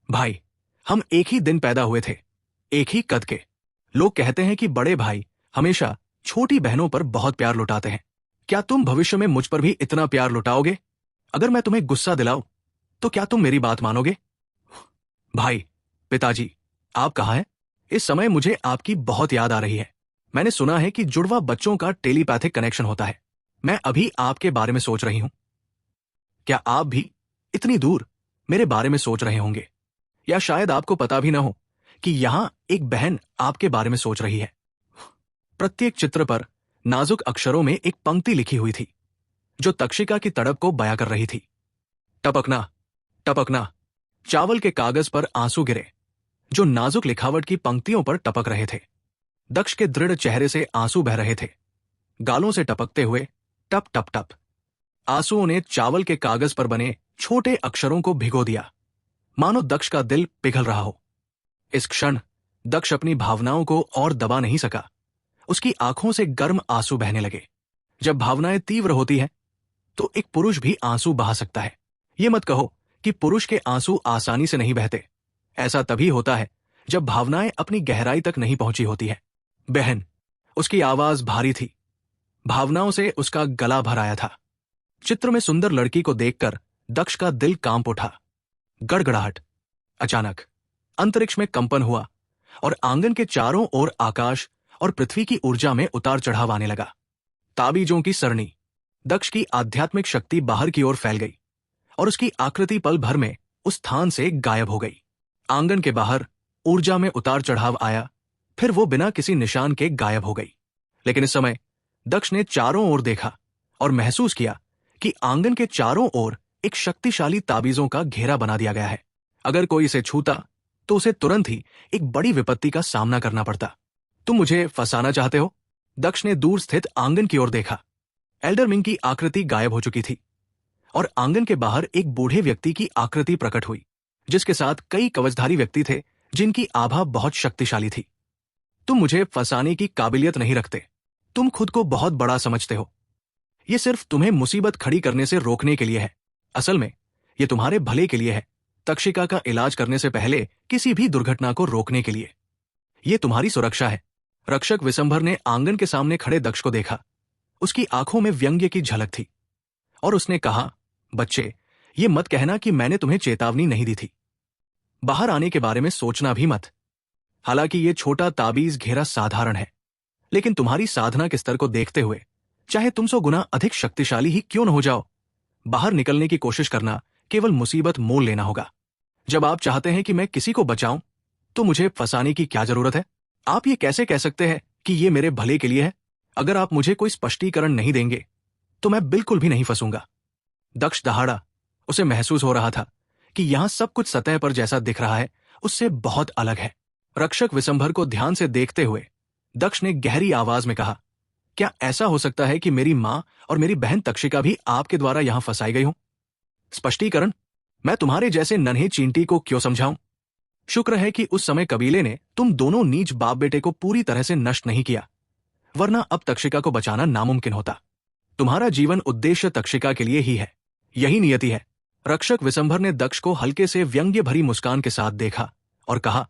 भाई, हम एक ही दिन पैदा हुए थे, एक ही कद के। लोग कहते हैं कि बड़े भाई हमेशा छोटी बहनों पर बहुत प्यार लुटाते हैं। क्या तुम भविष्य में मुझ पर भी इतना प्यार लुटाओगे? अगर मैं तुम्हें गुस्सा दिलाऊं तो क्या तुम मेरी बात मानोगे? भाई, पिताजी, आप कहाँ हैं? इस समय मुझे आपकी बहुत याद आ रही है। मैंने सुना है कि जुड़वा बच्चों का टेलीपैथिक कनेक्शन होता है। मैं अभी आपके बारे में सोच रही हूं। क्या आप भी इतनी दूर मेरे बारे में सोच रहे होंगे? या शायद आपको पता भी ना हो कि यहां एक बहन आपके बारे में सोच रही है। प्रत्येक चित्र पर नाजुक अक्षरों में एक पंक्ति लिखी हुई थी जो तक्षिका की तड़प को बयां कर रही थी। टपकना, टपकना। चावल के कागज पर आंसू गिरे जो नाजुक लिखावट की पंक्तियों पर टपक रहे थे। दक्ष के दृढ़ चेहरे से आंसू बह रहे थे, गालों से टपकते हुए टप टप टप। आंसुओं ने चावल के कागज पर बने छोटे अक्षरों को भिगो दिया, मानो दक्ष का दिल पिघल रहा हो। इस क्षण दक्ष अपनी भावनाओं को और दबा नहीं सका। उसकी आंखों से गर्म आंसू बहने लगे। जब भावनाएं तीव्र होती हैं तो एक पुरुष भी आंसू बहा सकता है। ये मत कहो कि पुरुष के आंसू आसानी से नहीं बहते। ऐसा तभी होता है जब भावनाएं अपनी गहराई तक नहीं पहुंची होती है। बहन, उसकी आवाज भारी थी। भावनाओं से उसका गला भर आया था। चित्र में सुंदर लड़की को देखकर दक्ष का दिल कांप उठा। गड़गड़ाहट। अचानक अंतरिक्ष में कंपन हुआ और आंगन के चारों ओर आकाश और पृथ्वी की ऊर्जा में उतार चढ़ाव आने लगा। ताबीजों की सरणी। दक्ष की आध्यात्मिक शक्ति बाहर की ओर फैल गई और उसकी आकृति पल भर में उस स्थान से गायब हो गई। आंगन के बाहर ऊर्जा में उतार चढ़ाव आया, फिर वो बिना किसी निशान के गायब हो गई। लेकिन इस समय दक्ष ने चारों ओर देखा और महसूस किया कि आंगन के चारों ओर एक शक्तिशाली ताबीजों का घेरा बना दिया गया है। अगर कोई इसे छूता तो उसे तुरंत ही एक बड़ी विपत्ति का सामना करना पड़ता। तुम मुझे फंसाना चाहते हो? दक्ष ने दूर स्थित आंगन की ओर देखा। एल्डर मिंग की आकृति गायब हो चुकी थी और आंगन के बाहर एक बूढ़े व्यक्ति की आकृति प्रकट हुई, जिसके साथ कई कवचधारी व्यक्ति थे जिनकी आभा बहुत शक्तिशाली थी। तुम मुझे फंसाने की काबिलियत नहीं रखते। तुम खुद को बहुत बड़ा समझते हो। ये सिर्फ तुम्हें मुसीबत खड़ी करने से रोकने के लिए है। असल में ये तुम्हारे भले के लिए है, तक्षिका का इलाज करने से पहले किसी भी दुर्घटना को रोकने के लिए। ये तुम्हारी सुरक्षा है। रक्षक विशंभर ने आंगन के सामने खड़े दक्ष को देखा। उसकी आंखों में व्यंग्य की झलक थी और उसने कहा, बच्चे, ये मत कहना कि मैंने तुम्हें चेतावनी नहीं दी थी। बाहर आने के बारे में सोचना भी मत। हालांकि ये छोटा ताबीज घेरा साधारण है, लेकिन तुम्हारी साधना के स्तर को देखते हुए, चाहे तुम 100 गुना अधिक शक्तिशाली ही क्यों न हो जाओ, बाहर निकलने की कोशिश करना केवल मुसीबत मोल लेना होगा। जब आप चाहते हैं कि मैं किसी को बचाऊं, तो मुझे फंसाने की क्या जरूरत है? आप ये कैसे कह सकते हैं कि ये मेरे भले के लिए है? अगर आप मुझे कोई स्पष्टीकरण नहीं देंगे तो मैं बिल्कुल भी नहीं फंसूंगा। दक्ष दहाड़ा। उसे महसूस हो रहा था कि यहां सब कुछ सतह पर जैसा दिख रहा है उससे बहुत अलग है। रक्षक विशंभर को ध्यान से देखते हुए दक्ष ने गहरी आवाज में कहा, क्या ऐसा हो सकता है कि मेरी मां और मेरी बहन तक्षिका भी आपके द्वारा यहां फंसाई गई हो? स्पष्टीकरण? मैं तुम्हारे जैसे नन्हे चींटी को क्यों समझाऊं? शुक्र है कि उस समय कबीले ने तुम दोनों नीच बाप बेटे को पूरी तरह से नष्ट नहीं किया, वरना अब तक्षिका को बचाना नामुमकिन होता। तुम्हारा जीवन उद्देश्य तक्षिका के लिए ही है। यही नियति है। रक्षक विशंभर ने दक्ष को हल्के से व्यंग्य भरी मुस्कान के साथ देखा और कहा,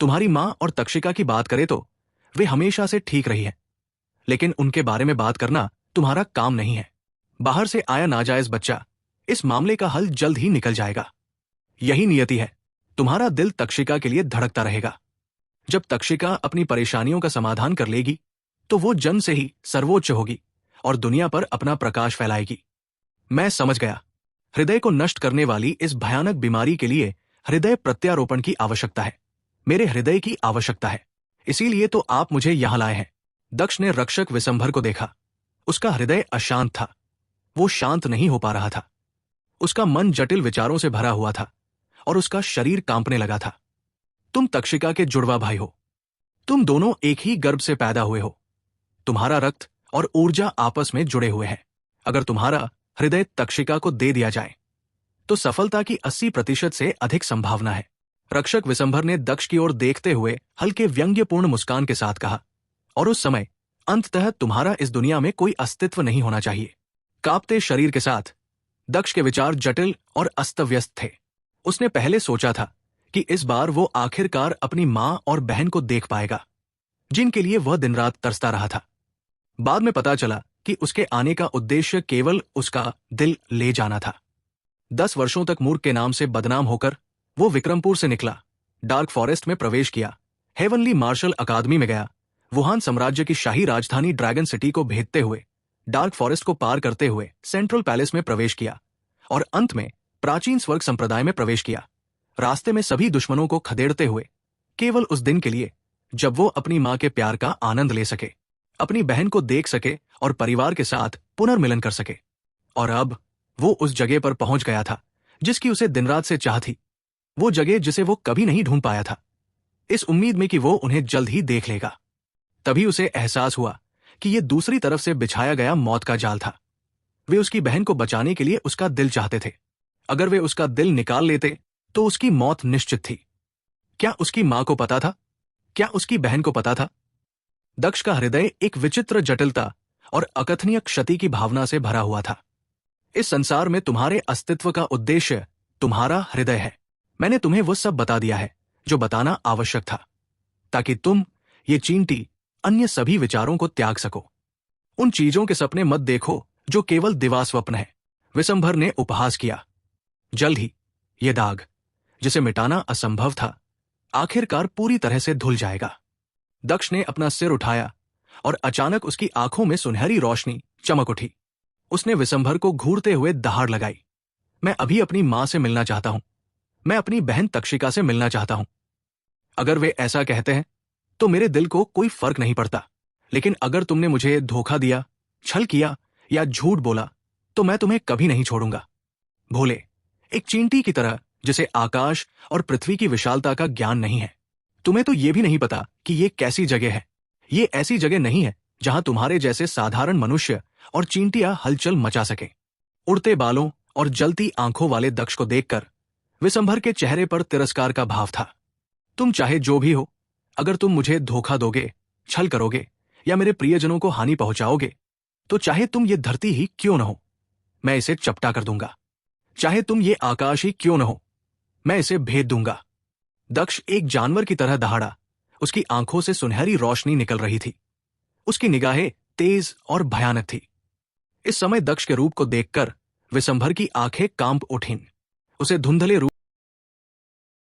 तुम्हारी मां और तक्षिका की बात करें तो वे हमेशा से ठीक रही है, लेकिन उनके बारे में बात करना तुम्हारा काम नहीं है। बाहर से आया नाजायज बच्चा, इस मामले का हल जल्द ही निकल जाएगा। यही नियति है। तुम्हारा दिल तक्षिका के लिए धड़कता रहेगा। जब तक्षिका अपनी परेशानियों का समाधान कर लेगी तो वो जन्म से ही सर्वोच्च होगी और दुनिया पर अपना प्रकाश फैलाएगी। मैं समझ गया। हृदय को नष्ट करने वाली इस भयानक बीमारी के लिए हृदय प्रत्यारोपण की आवश्यकता है। मेरे हृदय की आवश्यकता है। इसीलिए तो आप मुझे यहां लाए हैं। दक्ष ने रक्षक विशंभर को देखा। उसका हृदय अशांत था। वो शांत नहीं हो पा रहा था। उसका मन जटिल विचारों से भरा हुआ था और उसका शरीर कांपने लगा था। तुम तक्षिका के जुड़वा भाई हो। तुम दोनों एक ही गर्भ से पैदा हुए हो। तुम्हारा रक्त और ऊर्जा आपस में जुड़े हुए हैं। अगर तुम्हारा हृदय तक्षिका को दे दिया जाए तो सफलता की 80% से अधिक संभावना है। रक्षक विशंभर ने दक्ष की ओर देखते हुए हल्के व्यंग्यपूर्ण मुस्कान के साथ कहा, और उस समय अंततः तुम्हारा इस दुनिया में कोई अस्तित्व नहीं होना चाहिए। कांपते शरीर के साथ दक्ष के विचार जटिल और अस्त व्यस्त थे। उसने पहले सोचा था कि इस बार वो आखिरकार अपनी मां और बहन को देख पाएगा, जिनके लिए वह दिन रात तरसता रहा था। बाद में पता चला कि उसके आने का उद्देश्य केवल उसका दिल ले जाना था। 10 वर्षों तक मूर्ख के नाम से बदनाम होकर वो विक्रमपुर से निकला, डार्क फॉरेस्ट में प्रवेश किया, हेवनली मार्शल अकादमी में गया, वुहान साम्राज्य की शाही राजधानी ड्रैगन सिटी को भेदते हुए डार्क फॉरेस्ट को पार करते हुए सेंट्रल पैलेस में प्रवेश किया और अंत में प्राचीन स्वर्ग संप्रदाय में प्रवेश किया। रास्ते में सभी दुश्मनों को खदेड़ते हुए केवल उस दिन के लिए जब वो अपनी मां के प्यार का आनंद ले सके, अपनी बहन को देख सके और परिवार के साथ पुनर्मिलन कर सके। और अब वो उस जगह पर पहुंच गया था जिसकी उसे दिन रात से चाह थी, वो जगह जिसे वो कभी नहीं ढूंढ पाया था, इस उम्मीद में कि वो उन्हें जल्द ही देख लेगा। तभी उसे एहसास हुआ कि ये दूसरी तरफ से बिछाया गया मौत का जाल था। वे उसकी बहन को बचाने के लिए उसका दिल चाहते थे। अगर वे उसका दिल निकाल लेते तो उसकी मौत निश्चित थी। क्या उसकी मां को पता था? क्या उसकी बहन को पता था? दक्ष का हृदय एक विचित्र जटिलता और अकथनीय क्षति की भावना से भरा हुआ था। इस संसार में तुम्हारे अस्तित्व का उद्देश्य तुम्हारा हृदय है। मैंने तुम्हें वो सब बता दिया है जो बताना आवश्यक था, ताकि तुम ये चींटी अन्य सभी विचारों को त्याग सको। उन चीजों के सपने मत देखो जो केवल दिवास्वप्न है। विशंभर ने उपहास किया। जल्द ही ये दाग जिसे मिटाना असंभव था आखिरकार पूरी तरह से धुल जाएगा। दक्ष ने अपना सिर उठाया और अचानक उसकी आंखों में सुनहरी रोशनी चमक उठी। उसने विशंभर को घूरते हुए दहाड़ लगाई। मैं अभी अपनी मां से मिलना चाहता हूं। मैं अपनी बहन तक्षिका से मिलना चाहता हूं। अगर वे ऐसा कहते हैं तो मेरे दिल को कोई फर्क नहीं पड़ता, लेकिन अगर तुमने मुझे धोखा दिया, छल किया या झूठ बोला तो मैं तुम्हें कभी नहीं छोड़ूंगा। भोले, एक चींटी की तरह जिसे आकाश और पृथ्वी की विशालता का ज्ञान नहीं है। तुम्हें तो ये भी नहीं पता कि ये कैसी जगह है। ये ऐसी जगह नहीं है जहां तुम्हारे जैसे साधारण मनुष्य और चींटियां हलचल मचा सके। उड़ते बालों और जलती आंखों वाले दक्ष को देखकर विशंभर के चेहरे पर तिरस्कार का भाव था। तुम चाहे जो भी हो, अगर तुम मुझे धोखा दोगे, छल करोगे या मेरे प्रियजनों को हानि पहुंचाओगे, तो चाहे तुम ये धरती ही क्यों न हो, मैं इसे चपटा कर दूंगा। चाहे तुम ये आकाश ही क्यों न हो, मैं इसे भेद दूंगा। दक्ष एक जानवर की तरह दहाड़ा। उसकी आंखों से सुनहरी रोशनी निकल रही थी। उसकी निगाहें तेज और भयानक थी। इस समय दक्ष के रूप को देखकर विशंभर की आंखें कांप उठीं। उसे धुंधले रूप